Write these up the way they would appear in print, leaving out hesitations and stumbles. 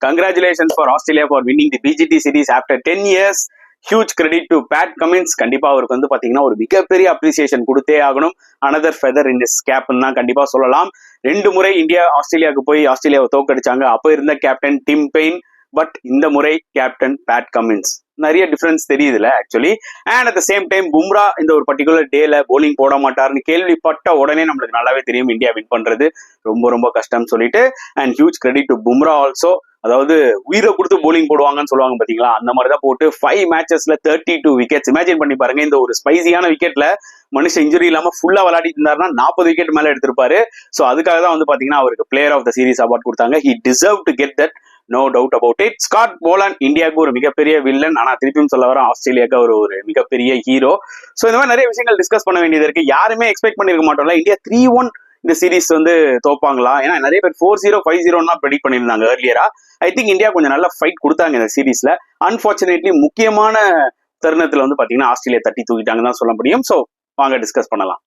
Congratulations for Australia for winning the BGT series after 10 years. Huge credit to Pat Cummins. கண்டிப்பா அவருக்கு வந்து பாத்தீங்கன்னா ஒரு மிகப்பெரிய அப்ரிசியேஷன் கொடுத்தே ஆகணும். அனதர் ஃபெதர் இன் இஸ் கேப்னு தான் கண்டிப்பா சொல்லலாம். 2 முறை இந்தியா ஆஸ்திரேலியாவுக்கு போய் ஆஸ்திரேலியாவை தோக்கடிச்சாங்க. அப்போ இருந்த கேப்டன் டிம் பெயின், பட் இந்த முறை கேப்டன் பேட் கமின்ஸ். நிறைய டிஃபரன்ஸ் தெரியுதுல actually. And at the same time Bumrah இந்த ஒரு பர்டிகுலர் டேல போலிங் போட மாட்டாருன்னு கேள்விப்பட்ட உடனே நம்மளுக்கு நல்லாவே தெரியும் இந்தியா வின் பண்றது ரொம்ப ரொம்ப கஷ்டம்னு சொல்லிட்டு. And huge credit to Bumrah also. அதாவது உயிரை கொடுத்து போலிங் போடுவாங்கன்னு சொல்லுவாங்க பாத்தீங்களா, அந்த மாதிரி தான் போட்டு 5 மேட்சஸ்ல 32 விக்கெட்ஸ். இமேஜின் பண்ணி பாருங்க, இந்த ஒரு ஸ்பைசியான விக்கெட்ல மனுஷன் இன்ஜுரி இல்லாம ஃபுல்லா விளையாடிட்டு இருந்தாருன்னா 40 விக்கெட் மேல எடுத்திருப்பாரு. ஸோ அதுக்காக தான் வந்து பாத்தீங்கன்னா அவருக்கு player of the series award கொடுத்தாங்க. He deserve to get that, no doubt about it. Scott Boland இந்தியாவுக்கு ஒரு மிகப்பெரிய வில்லன், ஆனா திருப்பியும் சொல்ல வர ஆஸ்திரேலியாவுக்கு ஒரு மிகப்பெரிய ஹீரோ. ஸோ இந்த மாதிரி நிறைய விஷயங்கள் டிஸ்கஸ் பண்ண வேண்டியது இருக்கு. யாருமே எக்ஸ்பெக்ட் பண்ணிருக்க மாட்டோம்ல இந்தியா 3-1 இந்த சீரிஸ் வந்து தோப்பாங்களா. ஏன்னா நிறைய பேர் 4-0 5-0 ப்ரெடிக்ட் பண்ணியிருந்தாங்க ஏர்லியரா. ஐ திங்க் இந்தியா கொஞ்சம் நல்ல ஃபைட் கொடுத்தாங்க இந்த சீரீஸ்ல. அன்பார்ச்சுனேட்லி முக்கியமான தருணத்துல வந்து பாத்தீங்கன்னா ஆஸ்திரேலியா தட்டி தூக்கிட்டாங்கன்னு தான் சொல்ல முடியும். ஸோ வாங்க டிஸ்கஸ் பண்ணலாம்.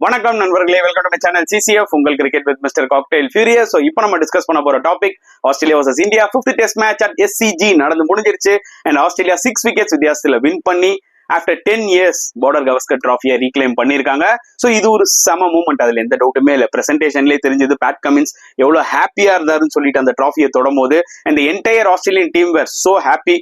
வணக்கம் நண்பர்களே, welcome to my channel CCF, உங்கள் cricket with mister cocktail furious. So இப்போ நம்ம டிஸ்கஸ் பண்ண போற topic Australia versus India 5th test match at SCG நடந்து முடிஞ்சிருச்சு. அண்ட் ஆஸ்திரேலியா 6 விக்கெட்ஸ் வித்தியாசத்துல வின் பண்ணி ஆஃப்டர் 10 இயர்ஸ் பார்டர் கவஸ்கர் ட்ராஃபியை ரீக்ளைம் பண்ணியிருக்காங்க. ஸோ இது ஒரு செம மூமெண்ட், அதுல எந்த டவுட்டுமே இல்லை. பிரசன்டேஷன்லேயே தெரிஞ்சது பேட் கமின்ஸ் எவ்வளவு ஹாப்பியா இருந்தாருன்னு சொல்லிட்டு அந்த ட்ராஃபியை தொடும் போது. And entire Australian team were so happy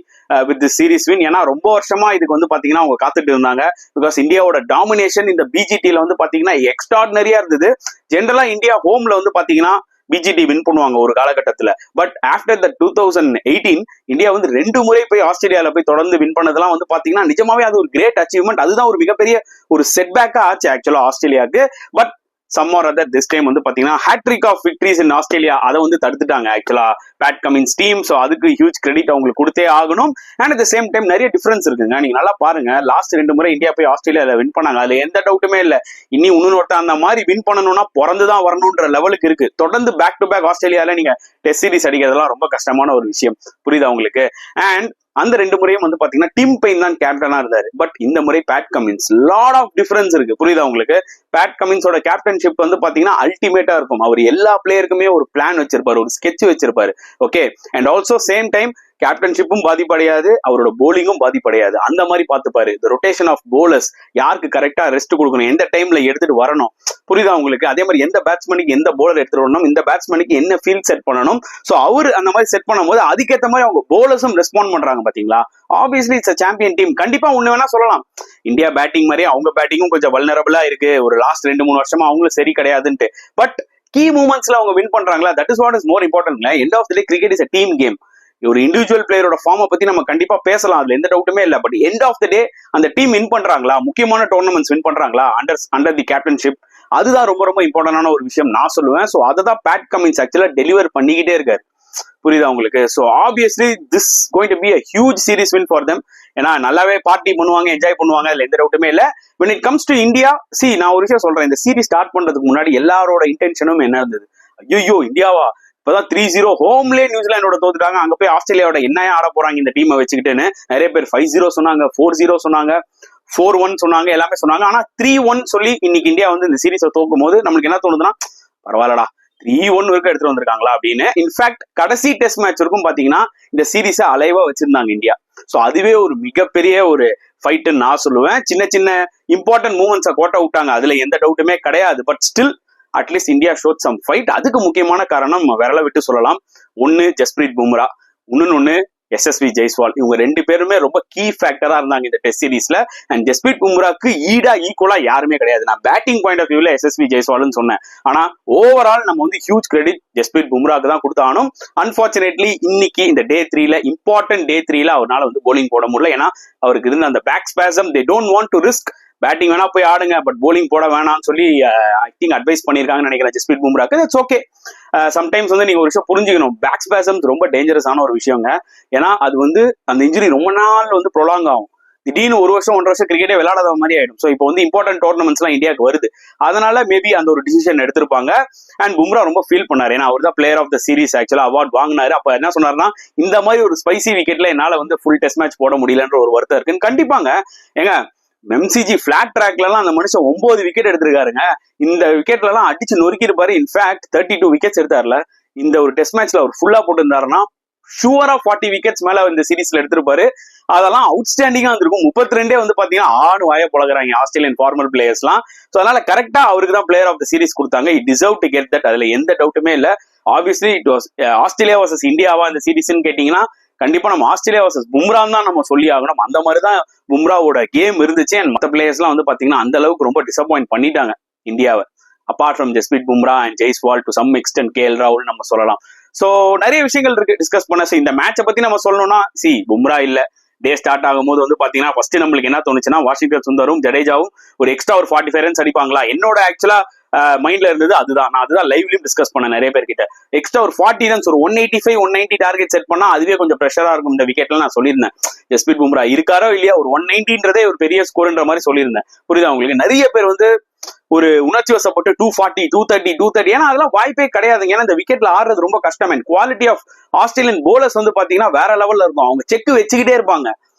with the series win. ஏன்னா ரொம்ப வருஷமா இதுக்கு வந்து பாத்தீங்கன்னா அவங்க காத்துட்டு இருந்தாங்க. பிகாஸ் இந்தியாவோட டாமினேஷன் இந்த BGTல வந்து பாத்தீங்கன்னா எக்ஸ்ட்ராடினரியா இருந்தது. ஜென்ரலா இந்தியா ஹோம்ல வந்து பாத்தீங்கன்னா BGT வின் பண்ணுவாங்க ஒரு காலகட்டத்துல. பட் ஆஃப்டர் த 2018 இந்தியா வந்து 2 முறை போய் ஆஸ்திரேலியால போய் தொடர்ந்து வின் பண்ணதெல்லாம் வந்து பாத்தீங்கன்னா நிஜமாவே அது ஒரு கிரேட் அச்சீவ்மெண்ட். அதுதான் ஒரு மிகப்பெரிய ஒரு செட்பேக்கா ஆச்சு ஆக்சுவலா ஆஸ்திரேலியாவுக்கு. But some or other this time வந்து பாத்தீங்கன்னா hattrick of victories in Australia அதை வந்து தடுத்துட்டாங்க ஆக்சுவலா பேட் கமின்ஸ் டீம். ஸோ அதுக்கு ஹியூஜ் கிரெடிட் அவங்களுக்கு கொடுத்தே ஆகணும். And at the same time நிறைய டிஃபரன்ஸ் இருக்குங்க. நீங்க நல்லா பாருங்க, லாஸ்ட் 2 முறை இந்தியா போய் ஆஸ்திரேலியால வின் பண்ணாங்க, அதுல எந்த டவுட்டுமே இல்லை. இனி இன்னொருத்த அந்த மாதிரி வின் பண்ணணும்னா பிறந்துதான் வரணும்ன்ற லெவலுக்கு இருக்கு. தொடர்ந்து பேக் டு பேக் ஆஸ்திரேலியால நீங்க டெஸ்ட் சீரிஸ் அடிக்கிறதுலாம் ரொம்ப கஷ்டமான ஒரு விஷயம், புரியுதா உங்களுக்கு? அண்ட் அந்த 2 முறையும் வந்து பாத்தீங்கன்னா டிம் பெயின் தான் கேப்டனா இருந்தாரு. பட் இந்த முறை Pat Cummins, lot of difference இருக்கு, புரியுதா உங்களுக்கு? பேட் கமின்ஸோட கேப்டன்ஷிப் வந்து பாத்தீங்கன்னா அல்டிமேட்டா இருக்கும். அவர் எல்லா பிளேயருக்குமே ஒரு பிளான் வச்சிருப்பாரு, ஒரு ஸ்கெட்ச் வச்சிருப்பாரு. Okay, and also same time கேப்டன்ஷிப்பும் பாதிப்படையாது, அவரோட போலிங்கும் பாதிப்படையாது. அந்த மாதிரி பார்த்துப்பாரு. இந்த ரொட்டேஷன் ஆஃப் போலர்ஸ், யாருக்கு கரெக்டா ரெஸ்ட் கொடுக்கணும், எந்த டைம்ல எடுத்துட்டு வரணும், புரியுதா உங்களுக்கு? அதே மாதிரி எந்த பேட்ஸ்மேனுக்கு எந்த போலர் எடுத்துட்டு வரணும், இந்த பேட்ஸ்மேனுக்கு என்ன ஃபீல்ட் செட் பண்ணணும். ஸோ அவர் அந்த மாதிரி செட் பண்ணும்போது அதுக்கேற்ற மாதிரி அவங்க போலர்ஸும் ரெஸ்பாண்ட் பண்றாங்க பாத்தீங்களா. Obviously it's champion team. கண்டிப்பா ஒண்ணு வேணா சொல்லலாம், இந்தியா பேட்டிங் மாதிரி அவங்க பேட்டிங்கும் கொஞ்சம் வல்னரபிளா இருக்கு. ஒரு லாஸ்ட் 2-3 வருஷமா அவங்களும் சரி கிடையாதுன்ட்டு. பட் கீ மூமெண்ட்ஸ்ல அவங்க வின் பண்றாங்களா, that is what is more important. End of the day cricket is a team game. ஒரு இண்டிவிஜுவல் பிளேயரோட ஃபார்மை பத்தி நம்ம கண்டிப்பா பேசலாம், அதுல எந்த டவுட்டுமே இல்லை. But end of the day அந்த டீம் வின் பண்றாங்களா, முக்கியமான டோர்னமெண்ட்ஸ் வின் பண்றாங்களா அண்டர் தி கேப்டன்ஷிப், அதுதான் ரொம்ப ரொம்ப இம்பார்ட்டன்டான ஒரு விஷயம் நான் சொல்லுவேன். ஸோ அதை தான் பேட் கமின்ஸ் ஆக்சுவலா டெலிவர் பண்ணிக்கிட்டே இருக்காரு, புரியுதா உங்களுக்கு? So obviously this going to be a huge series win for them. ஏன்னா நல்லாவே பார்ட்டி பண்ணுவாங்க, என்ஜாய் பண்ணுவாங்க, அதுல எந்த டவுட்டுமே இல்லை. when it comes to India, நான் ஒரு விஷயம் சொல்றேன். இந்த சீரிஸ் ஸ்டார்ட் பண்றதுக்கு முன்னாடி எல்லாரோட இன்டென்ஷனும் என்ன இருந்தது, ஐயோ இந்தியாவா இப்பதான் 3-0 ஹோம்லேயே நியூசிலாண்டோட தோத்துட்டாங்க, அங்க போய் ஆஸ்திரேலியாவோட என்ன ஆட போறாங்க இந்த டீமை வச்சுக்கிட்டுன்னு நிறைய பேர் 5-0 சொன்னாங்க, 4-0 சொன்னாங்க, 4-1 சொன்னாங்க, எல்லாமே சொன்னாங்க. ஆனா 3-1 சொல்லி இன்னைக்கு இந்தியா வந்து இந்த சீரிஸை தோக்கும் போது நம்மளுக்கு என்ன தோணுதுன்னா, பரவாயில்லடா 3-1 வரைக்கும் எடுத்துட்டு வந்திருக்காங்களா அப்படின்னு. இன்ஃபேக்ட் கடைசி டெஸ்ட் மேட்ச் வரைக்கும் பாத்தீங்கன்னா இந்த சீரிஸை அலைவா வச்சிருந்தாங்க இந்தியா. ஸோ அதுவே ஒரு மிகப்பெரிய ஒரு ஃபைட்டுன்னு நான் சொல்லுவேன். சின்ன சின்ன இம்பார்ட்டன்ட் மூமெண்ட்ஸை கோட்டை விட்டாங்க, அதுல எந்த டவுட்டுமே கிடையாது. But still at least India showed some fight. அதுக்கு முக்கியமான காரணம் விரல விட்டு சொல்லலாம். ஒன்னு ஜஸ்பிரீத் பும்ரா, இன்னொன்னு SSV ஜெய்ஸ்வால். இவங்க 2 பேருமே ரொம்ப கீ ஃபேக்டரா இருந்தாங்க இந்த டெஸ்ட் சீரிஸ்ல. அண்ட் ஜஸ்பிரீத் பும்ராக்கு ஈக்குவலா யாருமே கிடையாது. நான் பேட்டிங் பாயிண்ட் ஆஃப் வியூல SSV ஜெய்ஸ்வால்னு சொன்னேன். ஆனா ஓவரால் நம்ம வந்து ஹியூஜ் கிரெடிட் ஜஸ்பிரீத் பும்ராக்கு தான் கொடுத்தாகணும். அன்பார்ச்சுனேட்லி இன்னைக்கு இந்த டே 3ல இம்பார்ட்டன்ட் டே 3ல அவரால் வந்து போலிங் போட முடியல. ஏன்னா அவருக்கு இருந்த அந்த back spasm, they don't want to risk. Batting வேணா போய் ஆடுங்க, பட் போலிங் போட வேணாம்னு சொல்லி ஐ திங்க் அட்வைஸ் பண்ணியிருக்காங்கன்னு நினைக்கிறேன் ஜஸ்பிரீத் பும்ராக்கு. It's okay. சம்டைம்ஸ் வந்து நீங்க ஒரு விஷயம் புரிஞ்சுக்கணும், பேக் ஸ்பாசம்ஸ் ரொம்ப டேஞ்சரஸான ஒரு விஷயங்க. ஏன்னா அது வந்து அந்த இன்ஜுரி ரொம்ப நாள் வந்து ப்ரொலாங் ஆகும். திடீர்னு 1 வருஷம் 1.5 வருஷம் கிரிக்கெட்டே விளையாடாத மாதிரி ஆயிடும். ஸோ இப்போ வந்து இம்பார்ட்டன்ட் டோர்னமெண்ட்ஸ்லாம் இந்தியாவுக்கு வருது, அதனால மேபி அந்த ஒரு டிசிஷன் எடுத்திருப்பாங்க. அண்ட் பும்ரா ரொம்ப ஃபீல் பண்ணாரு, ஏன்னா அவர் தான் பிளேயர் ஆஃப் த சீரிஸ் ஆக்சுவலா அவார்ட் வாங்கினாரு. அப்ப என்ன சொன்னாருன்னா, இந்த மாதிரி ஒரு ஸ்பைசி விக்கெட்ல என்னால வந்து ஃபுல் டெஸ்ட் மேட்ச் போட முடியலன்ற ஒரு வருத்தம் இருக்குன்னு. கண்டிப்பாங்க ஏங்க, எம்சிஜி பிளாட் ட்ராக்ல எல்லாம் அந்த மனுஷன் 9 விக்கெட் எடுத்திருக்காருங்க. இந்த விக்கெட்ல எல்லாம் அடிச்சு நொறுக்கிருப்பாரு. In fact 32 wickets எடுத்தாருல. இந்த ஒரு டெஸ்ட் மேட்ச்ல அவர் ஃபுல்லா போட்டுருந்தாருன்னா ஷூரா 40 விக்கெட்ஸ் மேல இந்த சீரீஸ்ல எடுத்திருப்பாரு. அதெல்லாம் அவுட்ஸ்டாண்டிங்கா இருந்திருக்கும். 32 வந்து பாத்தீங்கன்னா ஆணு வாய பழகுறாங்க ஆஸ்திரேலியன் ஃபார்மல் பிளேயர்ஸ்லாம். ஸோ அதனால கரெக்டா அவருக்கு தான் பிளேயர் ஆஃப் த சீரீஸ் கொடுத்தாங்க. It deserve to get that. அதுல எந்த டவுட்டுமே இல்ல. Obviously it was Australia versus இந்தியாவா இந்த சீரீஸ்ன்னு கேட்டீங்கன்னா கண்டிப்பா நம்ம ஆஸ்திரேலியா வர்சஸ் பும்ரா தான் நம்ம சொல்லி ஆகணும். அந்த மாதிரி தான் பும்ராவோட கேம் இருந்துச்சு. அண்ட் மற்ற பிளேயர்ஸ்லாம் வந்து பாத்தீங்கன்னா அந்த அளவுக்கு ரொம்ப டிசப்பாயிண்ட் பண்ணிட்டாங்க இந்தியாவை. Apart from Jasprit Bumrah and Jaiswal to some extent KL ராகுல் நம்ம சொல்லலாம். சோ நிறைய விஷயங்கள் இருக்கு டிஸ்கஸ் பண்ண. இந்த மேட்சை பத்தி நம்ம சொல்லணும்னா பும்ரா இல்ல டே ஸ்டார்ட் ஆகும்போது வந்து பாத்தீங்கன்னா ஃபர்ஸ்ட் நம்மளுக்கு என்ன தோணுச்சுன்னா வாஷிங்டன் சுந்தரும் ஜடேஜாவும் ஒரு எக்ஸ்ட்ரா ஒரு 45 ரன்ஸ் அடிப்பாங்களா. என்னோட ஆக்சுவலா மைண்ட்ல இருந்தது அதுதான். நான் அதுதான் லைவ்லயும் டிஸ்கஸ் பண்ணேன் நிறைய பேர்கிட்ட. எக்ஸ்ட்ரா ஒரு 40 ரன்ஸ் ஒரு 185 190 டார்கெட் செட் பண்ணா அதுவே கொஞ்சம் ப்ரெஷரா இருக்கும் இந்த விக்கெட்ல நான் சொல்லியிருந்தேன். ஜஸ்பிரீத் பும்ரா இருக்காரோ இல்லையா ஒரு 190ன்றதே ஒரு பெரிய ஸ்கோர்ன்ற மாதிரி சொல்லியிருந்தேன். புரியுதா உங்களுக்கு? நிறைய பேர் வந்து ஒரு உணர்ச்சி வசப்பட்டு 240 230 230 ஏன்னா அதெல்லாம் வாய்ப்பே கிடையாதுங்க. ஏன்னா இந்த விக்கெட்ல ஆடுறது ரொம்ப கஷ்டம். குவாலிட்டி ஆஃப் ஆஸ்திரேலியன் போலர்ஸ் வந்து பாத்தீங்கன்னா வேற லெவல்ல இருக்கும். அவங்க செக் வச்சுக்கிட்டே இருப்பாங்க.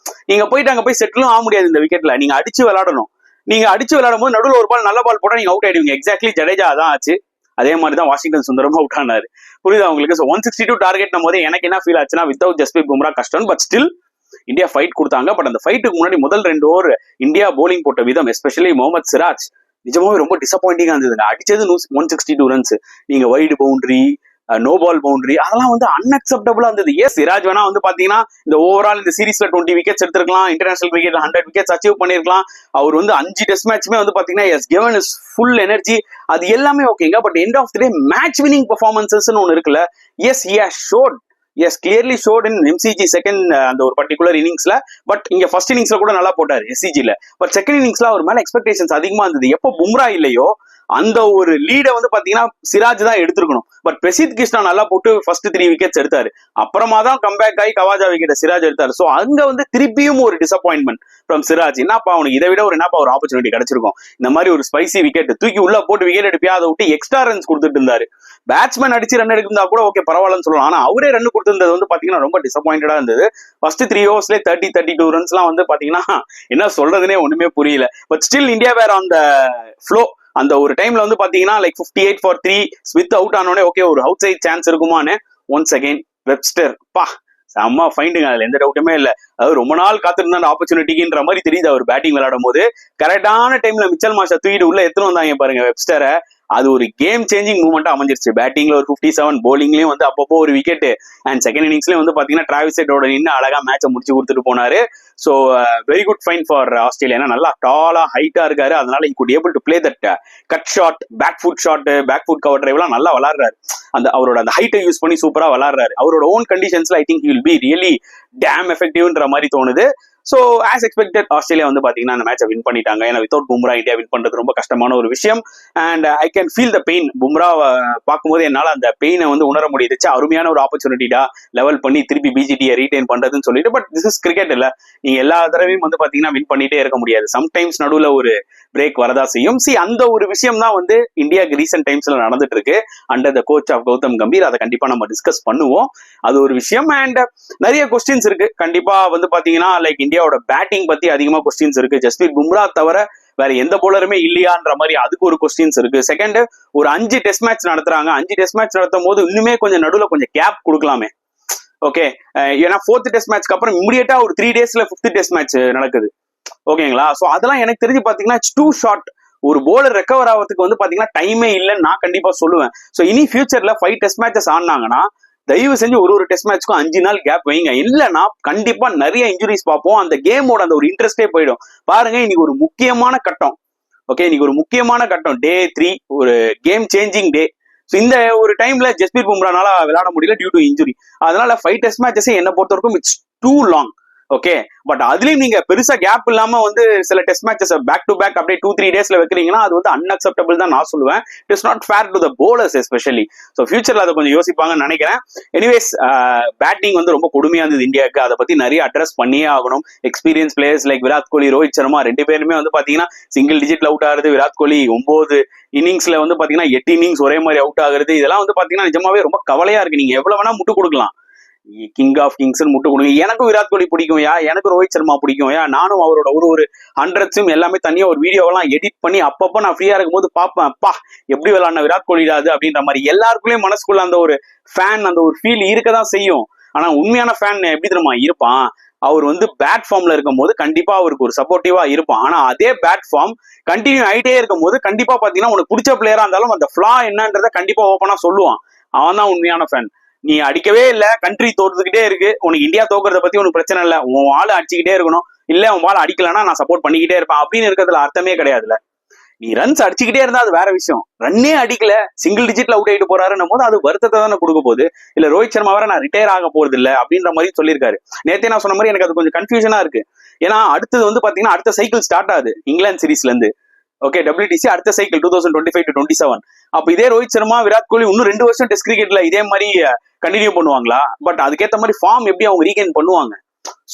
நீங்க போயிட்டு அங்க போய் செட்டிலும் ஆக முடியாது இந்த விக்கெட்ல. நீங்க அடிச்சு விளையாடணும். நீங்க அடிச்சு விளையாடும் போது நடுவில் ஒரு பால் நல்ல பால் போட்டா நீங்க அவுட் ஆயிடுவீங்க. எக்ஸாக்ட்லி ஜடேஜா அதான் ஆச்சு. அதே மாதிரி தான் வாஷிங்டன் சுந்தரம் அவுட் ஆனாரு. புரியுதா உங்களுக்கு? 162 டார்கெட் போது எனக்கு என்ன ஃபீல் ஆச்சுன்னா வித்தவுட் ஜஸ்பிரீத் பும்ரா கஷ்டம். பட் ஸ்டில் இந்தியா ஃபைட் கொடுத்தாங்க. பட் அந்த ஃபைட்டுக்கு முன்னாடி முதல் 2 ஓவர் இந்தியா போலிங் போட்ட விதம் எஸ்பெஷலி முகமது சிராஜ் நிஜமாவே ரொம்ப டிசப்பாயிண்டிங்கா இருந்ததுங்க. அடிச்சது 162 ரன்ஸ். நீங்க wide boundary no ball boundary அதெல்லாம் வந்து அன்அக்செப்டபிளா இருந்தது. ஏன் சிராஜ் வேணா வந்து பாத்தீங்கன்னா இந்த ஓவரால் இந்த சீரீஸ்ல 20 விக்கெட்ஸ் எடுத்திருக்கலாம். இன்டர்நேஷனல் கிரிக்கெட்ல 100 விக்கெட்ஸ் அச்சீவ் பண்ணிருக்கலாம். அவர் வந்து 5 டெஸ்ட் மேட்ச்மே வந்து பாத்தீங்கன்னா as given is full energy. அது எல்லாமே ஓகேங்க. But end of the day match winning performances ஒன்னு இருக்குல்ல. As he has showed clearly showed in MCG second அந்த ஒரு பர்டிகுலர் இன்னிங்ஸ்ல. பட் இங்க ஃபர்ஸ்ட் இன்னிங்ஸ்ல கூட நல்லா போட்டாரு எஸ்சிஜில. பட் செகண்ட் இன்னிங்ஸ்ல அவர் மேல எக்ஸ்பெக்டேஷன்ஸ் அதிகமா இருந்தது. எப்போ பும்ரா இல்லையோ அந்த ஒரு லீட வந்து பாத்தீங்கன்னா சிராஜ் தான் எடுத்துருக்கணும். பட் பிரசித் கிருஷ்ணா நல்லா போட்டு ஃபர்ஸ்ட் 3 விக்கெட்ஸ் எடுத்தாரு. அப்புறமா தான் கம்பேக் ஆகி கவாஜா விக்கெட் சிராஜ் எடுத்தாரு. சோ அங்க வந்து திருப்பியும் ஒரு டிசப்பாயின்மெண்ட் ஃப்ரம் சிராஜ். என்னப்பா அவனுக்கு இதை விட ஒரு ஆப்பர்ச்சுனிட்டி கிடைச்சிருக்கும். இந்த மாதிரி ஒரு ஸ்பைசி விக்கெட் தூக்கி உள்ள போட்டு விக்கெட் எடுப்பியா அதை விட்டு எக்ஸ்ட்ரா ரன்ஸ் கொடுத்துட்டு இருந்தாரு. பேட்ஸ்மேன் அடிச்சு ரன் எடுக்கிறதா கூட ஓகே பரவாயில்லன்னு சொல்லலாம். ஆனா அவரே ரன் கொடுத்திருந்தது வந்து பாத்தீங்கன்னா ரொம்ப டிசப்பாயிண்டடா இருந்தது. ஃபர்ஸ்ட் 3 ஓவர்ஸ்ல 32 ரன்ஸ் எல்லாம் வந்து பாத்தீங்கன்னா என்ன சொல்றதுனே ஒண்ணுமே புரியல. பட் ஸ்டில் இந்தியா வேற அந்த ஃப்ளோ. அந்த ஒரு டைம்ல வந்து பாத்தீங்கன்னா லைக் 58 for 3 ஸ்மித் அவுட் ஆனோடனே ஓகே ஒரு அவுட் சைட் சான்ஸ் இருக்குமான்னு ஒன்ஸ் அகைன் வெப்ஸ்டர் செம்ம ஃபைண்டுங்க. அதுல எந்த டவுட்டுமே இல்ல. அதாவது ரொம்ப நாள் காத்திருந்த அந்த ஆப்பர்ச்சுனிட்டின்ற மாதிரி தெரியுது. அவர் பேட்டிங் விளையாடும் போது கரெக்டான டைம்ல மிச்சல் மார்ஷை தூக்கிட்டு உள்ள எத்தனை வந்தாங்க பாருங்க வெப்ஸ்டரை. அது ஒரு கேம் சேஞ்சிங் மூவ்மெண்டா அமைஞ்சிருச்சு. பேட்டிங்ல ஒரு 57 போலிங்லயும் வந்து அப்பப்போ ஒரு விக்கெட் அண்ட் செகண்ட் இன்னிங்ஸ்லயும் வந்து பாத்தீங்கன்னா டிராவிஸ் ஹெட்டோட நின்று அழகா மேட்சை முடிச்சு கொடுத்துட்டு போனாரு. So very good fine for Australia. நல்லா டாலா ஹைட்டா இருக்காரு. அதனால he could able to play that cut shot back foot cover drive எல்லாம் நல்லா விளாடுறாரு. அந்த அவரோட அந்த ஹைட்டை யூஸ் பண்ணி சூப்பரா விளாடுறாரு. அவரோட ஓன் கண்டிஷன்ஸ்ல I think he will be really damn effectiveன்ற மாதிரி தோணுது. ஸோ ஆஸ் எக்ஸ்பெக்டட் ஆஸ்திரேலியா வந்து பாத்தீங்கன்னா அந்த மேட்சை வின் பண்ணிட்டாங்க. ஏன்னா வித்தவுட் பும்ரா இந்தியா வின் பண்றது ரொம்ப கஷ்டமான ஒரு விஷயம். And I can feel the pain. Bumrah பார்க்கும்போது என்னால அந்த பெயினை வந்து உணர முடியுது. அருமையான ஒரு ஆப்பர்ச்சுனிட்டிடா லெவல் பண்ணி திருப்பி பிஜிடியை ரீடைன் பண்றதுன்னு சொல்லிட்டு. பட் திஸ் இஸ் கிரிக்கெட் இல்ல. நீங்க எல்லா தடவையும் வந்து பாத்தீங்கன்னா வின் பண்ணிட்டே இருக்க முடியாது. சம்டைம்ஸ் நடுவுல ஒரு பிரேக் வரதா செய்யும். அந்த ஒரு விஷயம் தான் வந்து இந்தியாவுக்கு ரீசெண்ட் டைம்ஸ்ல நடந்துட்டு இருக்கு under the coach of Gautam Gambhir. அதை கண்டிப்பா நம்ம டிஸ்கஸ் பண்ணுவோம். அது ஒரு விஷயம். அண்ட் நிறைய கொஸ்டின்ஸ் இருக்கு. கண்டிப்பா வந்து பாத்தீங்கன்னா லைக் இந்தியாவோட பேட்டிங் பத்தி அதிகமா கொஸ்டின்ஸ் இருக்கு. ஜஸ்பிரீத் பும்ரா தவிர வேற எந்த போலருமே இல்லையான்ற மாதிரி அதுக்கு ஒரு கொஸ்டின்ஸ் இருக்கு. செகண்ட் ஒரு 5 டெஸ்ட் மேட்ச் நடத்துறாங்க. 5 டெஸ்ட் மேட்ச் நடத்தும் போது இன்னுமே கொஞ்சம் நடுவில் கொஞ்சம் கேப் கொடுக்கலாமே. ஓகே ஏன்னா 4th டெஸ்ட் மேட்ச்க்கு அப்புறம் இமிடியேட்டா ஒரு 3 டேஸ்ல 5th டெஸ்ட் மேட்ச் நடக்குது. ஓகேங்களா? சோ அதெல்லாம் எனக்கு தெரிஞ்சு பாத்தீங்கன்னா இட்ஸ் டூ ஷார்ட். ஒரு போலர் ரெக்கவர் ஆகிறதுக்கு வந்து பாத்தீங்கன்னா டைமே இல்லைன்னு நான் கண்டிப்பா சொல்லுவேன். சோ இனி ஃபியூச்சர்ல 5 டெஸ்ட் மேட்சஸ் ஆனாங்கன்னா தயவு செஞ்சு ஒரு டெஸ்ட் மேட்ச்க்கும் 5 நாள் கேப் வைங்க. இல்லைன்னா கண்டிப்பா நிறைய இன்ஜுரிஸ் பார்ப்போம். அந்த கேமோட அந்த ஒரு இன்ட்ரெஸ்டே போயிடும். பாருங்க இன்னைக்கு ஒரு முக்கியமான கட்டம். ஓகே இன்னைக்கு ஒரு முக்கியமான கட்டம் டே 3 ஒரு கேம் சேஞ்சிங் டே. ஸோ இந்த ஒரு டைம்ல ஜஸ்பிரீத் பும்ரானால விளையாட முடியல டியூ டு இன்ஜுரி. அதனால 5 டெஸ்ட் மேட்சஸ் என்ன பொறுத்த வரைக்கும் it's too long. Okay but அதுலயும் நீங்க பெருசா கேப் இல்லாம வந்து சில test matches back to back அப்படியே 2-3 டேஸ்ல வைக்கிறீங்கன்னா அது வந்து அன்அக்செப்டபிள் தான் நான் சொல்லுவேன். It is not fair to the bowlers especially. So ஃபியூச்சர்ல அதை கொஞ்சம் யோசிப்பாங்கன்னு நினைக்கிறேன். எனிவேஸ் பேட்டிங் வந்து ரொம்ப கொடுமையா இருந்தது இந்தியாவுக்கு. அதை பத்தி நிறைய அட்ரஸ் பண்ணியே ஆகணும். Experience players like Virat Kohli, Rohit Sharma 2 பேருமே வந்து பாத்தீங்கன்னா சிங்கிள் டிஜிட்ல அவுட் ஆகுறது. விராட் கோலி 9 இன்னிங்ஸ்ல வந்து பாத்தீங்கன்னா 8 இன்னிங்ஸ் ஒரே மாதிரி அவுட் ஆகுறது. இதெல்லாம் வந்து பாத்தீங்கன்னா நிஜமாவே ரொம்ப கவலையா இருக்கு. நீங்க எவ்வளவு வேணா முட்டு கொடுக்கலாம். கிங் ஆஃப் கிங்ஸ் முட்டு கொடுங்க. எனக்கும் விராட் கோலி பிடிக்கும் யா, எனக்கு ரோஹித் சர்மா பிடிக்கும் யா. நானும் அவரோட ஒரு ஹண்ட்ரட்ஸும் எல்லாமே தனியா ஒரு வீடியோவெல்லாம் எடிட் பண்ணி அப்பப்போ நான் ஃப்ரீயா இருக்கும் போது பார்ப்பேன். அப்பா எப்படி விளாட்ன விராட் கோலி அது அப்படின்ற மாதிரி எல்லாருக்குள்ளேயும் மனசுக்குள்ள அந்த ஒரு ஃபேன், அந்த ஒரு ஃபீல் இருக்கதான் செய்யும். ஆனா உண்மையான ஃபேன் எப்படி தெரியுமா இருப்பான், அவர் வந்து பேட் ஃபார்ம்ல இருக்கும் போது கண்டிப்பா அவருக்கு ஒரு சப்போர்ட்டிவா இருப்பான். ஆனா அதே பேட் ஃபார்ம் கண்டினியூ ஆயிட்டே இருக்கும் போது கண்டிப்பா பாத்தீங்கன்னா உனக்கு பிடிச்ச பிளேயரா இருந்தாலும் அந்த ஃபிளா என்னன்றத கண்டிப்பா ஓப்பனா சொல்லுவான். அவன் தான் உண்மையான ஃபேன். நீ அடிக்கவே இல்ல, கண்ட்ரி தோத்துக்கிட்டே இருக்கு, உனக்கு இந்தியா தோக்குறத பத்தி உனக்கு பிரச்சனை இல்ல, உன் ஆளு அடிச்சுக்கிட்டே இருக்கணும், இல்ல உன் ஆள் அடிக்கலன்னா நான் சப்போர்ட் பண்ணிக்கிட்டே இருப்பேன் அப்படின்னு இருக்கிறதுல அர்த்தமே கிடையாதுல. நீ ரன்ஸ் அடிச்சுக்கிட்டே இருந்தா அது வேற விஷயம். ரன்னே அடிக்கல, சிங்கிள் டிஜிட்ல அவுட் ஆயிட்டு போறாருன்னும் போது அது வருத்தத்தை தானே கொடுக்க போகுது. இல்ல ரோஹித் சர்மா வேற நான் ரிட்டையர் ஆக போறது இல்ல அப்படின்ற மாதிரி சொல்லியிருக்காரு. நேத்தே நான் சொன்ன மாதிரி எனக்கு அது கொஞ்சம் கன்ஃபியூஷனா இருக்கு. ஏன்னா அடுத்தது வந்து பாத்தீங்கன்னா அடுத்த சைக்கிள் ஸ்டார்ட் ஆகுது இங்கிலாந்து சீரீஸ்ல இருந்து. ஓகே, WTC அடுத்த சைக்கிள் 2025 to 27. அப்ப இதே ரோஹித் சர்மா விராட் கோலி இன்னும் 2 வருஷம் டெஸ்ட் கிரிக்கெட்ல இதே மாதிரி கண்டினியூ பண்ணுவாங்களா? பட் அதுக்கேற்ற மாதிரி ஃபார்ம் எப்படி அவங்க ரீகெயின் பண்ணுவாங்க?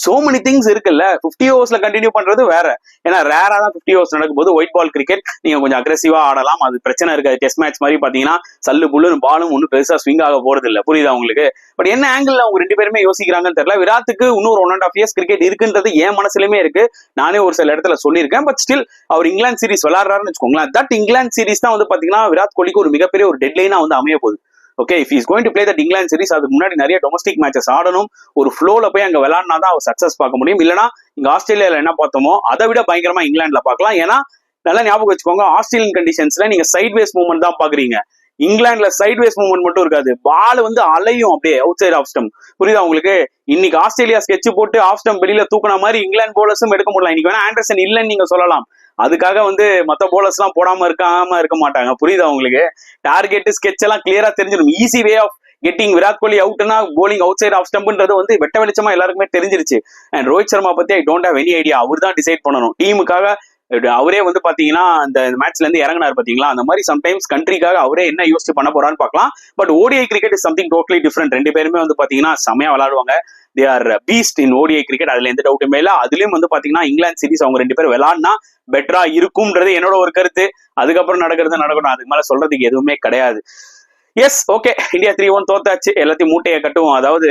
சோ மெனி திங்ஸ் இருக்குல்ல. 50 ஓவர்ஸ்ல கண்டினியூ பண்றது வேற. ஏன்னா ரேரா தான் 50 ஓவர்ஸ் நடக்கும்போது ஒயிட் பால் கிரிக்கெட் நீங்க கொஞ்சம் அக்ரெசிவா ஆடலாம், அது பிரச்சனை இருக்காது. டெஸ்ட் மேட்ச் மாதிரி பாத்தீங்கன்னா சல்லு புல்லுன்னு பாலும் ஒன்னும் பெருசா ஸ்விங் ஆக போறது இல்ல. புரியுதா உங்களுக்கு? பட் என்ன ஆங்கிள் அவங்க 2 பேருமே யோசிக்கிறாங்கன்னு தெரியல. விராட்டுக்கு இன்னொரு 1.5 years கிரிக்கெட் இருக்குன்றது என் மனசுலயுமே இருக்கு. நானே ஒரு சில இடத்துல சொல்லியிருக்கேன். பட் ஸ்டில் அவர் இங்கிலாந்து சீரிஸ் விளையாடுறாருன்னு வச்சுக்கோங்களேன். தட் இங்கிலாந்து சீரிஸ் தான் வந்து பாத்தீங்கன்னா விராட் கோலிக்கு ஒரு மிகப்பெரிய ஒரு டெட்லைனா வந்து அமைய போகுது. Okay, if is going to play that England series அதுக்கு முன்னாடி நிறைய டொமஸ்டிக் மேட்சஸ் ஆடணும், ஒரு ஃப்ளோல போய் அங்க விளையாடினா தான் அவர் சக்சஸ் பார்க்க முடியும். இல்லைன்னா இங்க ஆஸ்திரேலியால என்ன பார்த்தோமோ அதை விட பயங்கரமா இங்கிலாந்துல பார்க்கலாம். ஏன்னா நல்லா ஞாபகம் வச்சுக்கோங்க, ஆஸ்திரேலியன் கண்டிஷன்ஸ்ல நீங்க சைட்வேஸ் மூவ்மெண்ட் தான் பாக்குறீங்க. இங்கிலாந்துல சைட்வேஸ் மூவ்மெண்ட் மட்டும் இருக்காது, பால் வந்து அலையும் அப்படியே அவுட் சைட் ஆஃப் ஸ்டம்ப். புரியுதா உங்களுக்கு? இன்னைக்கு ஆஸ்திரேலியா ஸ்கெட்ச் போட்டு ஆஃப் ஸ்டம்ப் வெளியில தூக்குன மாதிரி இங்கிலாந்து போலர்ஸும் எடுக்க முடியல. இன்னைக்கு வேணா ஆண்டர்சன் இல்லைன்னு நீங்க சொல்லலாம், அதுக்காக வந்து மத்த போலர்ஸ் எல்லாம் போடாம இருக்க மாட்டாங்க. புரியுதா உங்களுக்கு? டார்கெட் ஸ்கெட்ச் எல்லாம் கிளியரா தெரிஞ்சிடும். Easy way of getting Virat Kohli அவுட்னா போலிங் அவுட் சைட் ஆஃப் ஸ்டம்ப்ன்றது வந்து வெட்ட வெளிச்சமா எல்லாருக்குமே தெரிஞ்சிருச்சு. அண்ட் ரோஹித் சர்மா பத்தி I don't have any idea. அவர் தான் டிசைட் பண்ணணும் டீமுக்காக. அவரே வந்து பாத்தீங்கன்னா அந்த மேட்ச்ல இருந்து இறங்கினார் பாத்தீங்களா? அந்த மாதிரி சம்டைம்ஸ் கண்ட்ரிக்காக அவரே என்ன யோசிச்சு பண்ண போறான்னு பார்க்கலாம். But ODI cricket is something totally different. 2 பேருமே வந்து பாத்தீங்கன்னா செமையா விளையாடுவாங்க. They are Beast in ODI cricket, அதுல எந்த டவுட்டுமே இல்ல. அதுலயும் வந்து பாத்தீங்கன்னா இங்கிலாந்து சீரிஸ் அவங்க 2 பேரும் விளையாடினா பெட்டரா இருக்கும்ன்றது என்னோட ஒரு கருத்து. அதுக்கப்புறம் நடக்கணும், அதுக்கு மேல சொல்றதுக்கு எதுவுமே கிடையாது. எஸ், ஓகே, இந்தியா 3-1 தோத்தாச்சு, எல்லாத்தையும் மூட்டையை கட்டுவோம். அதாவது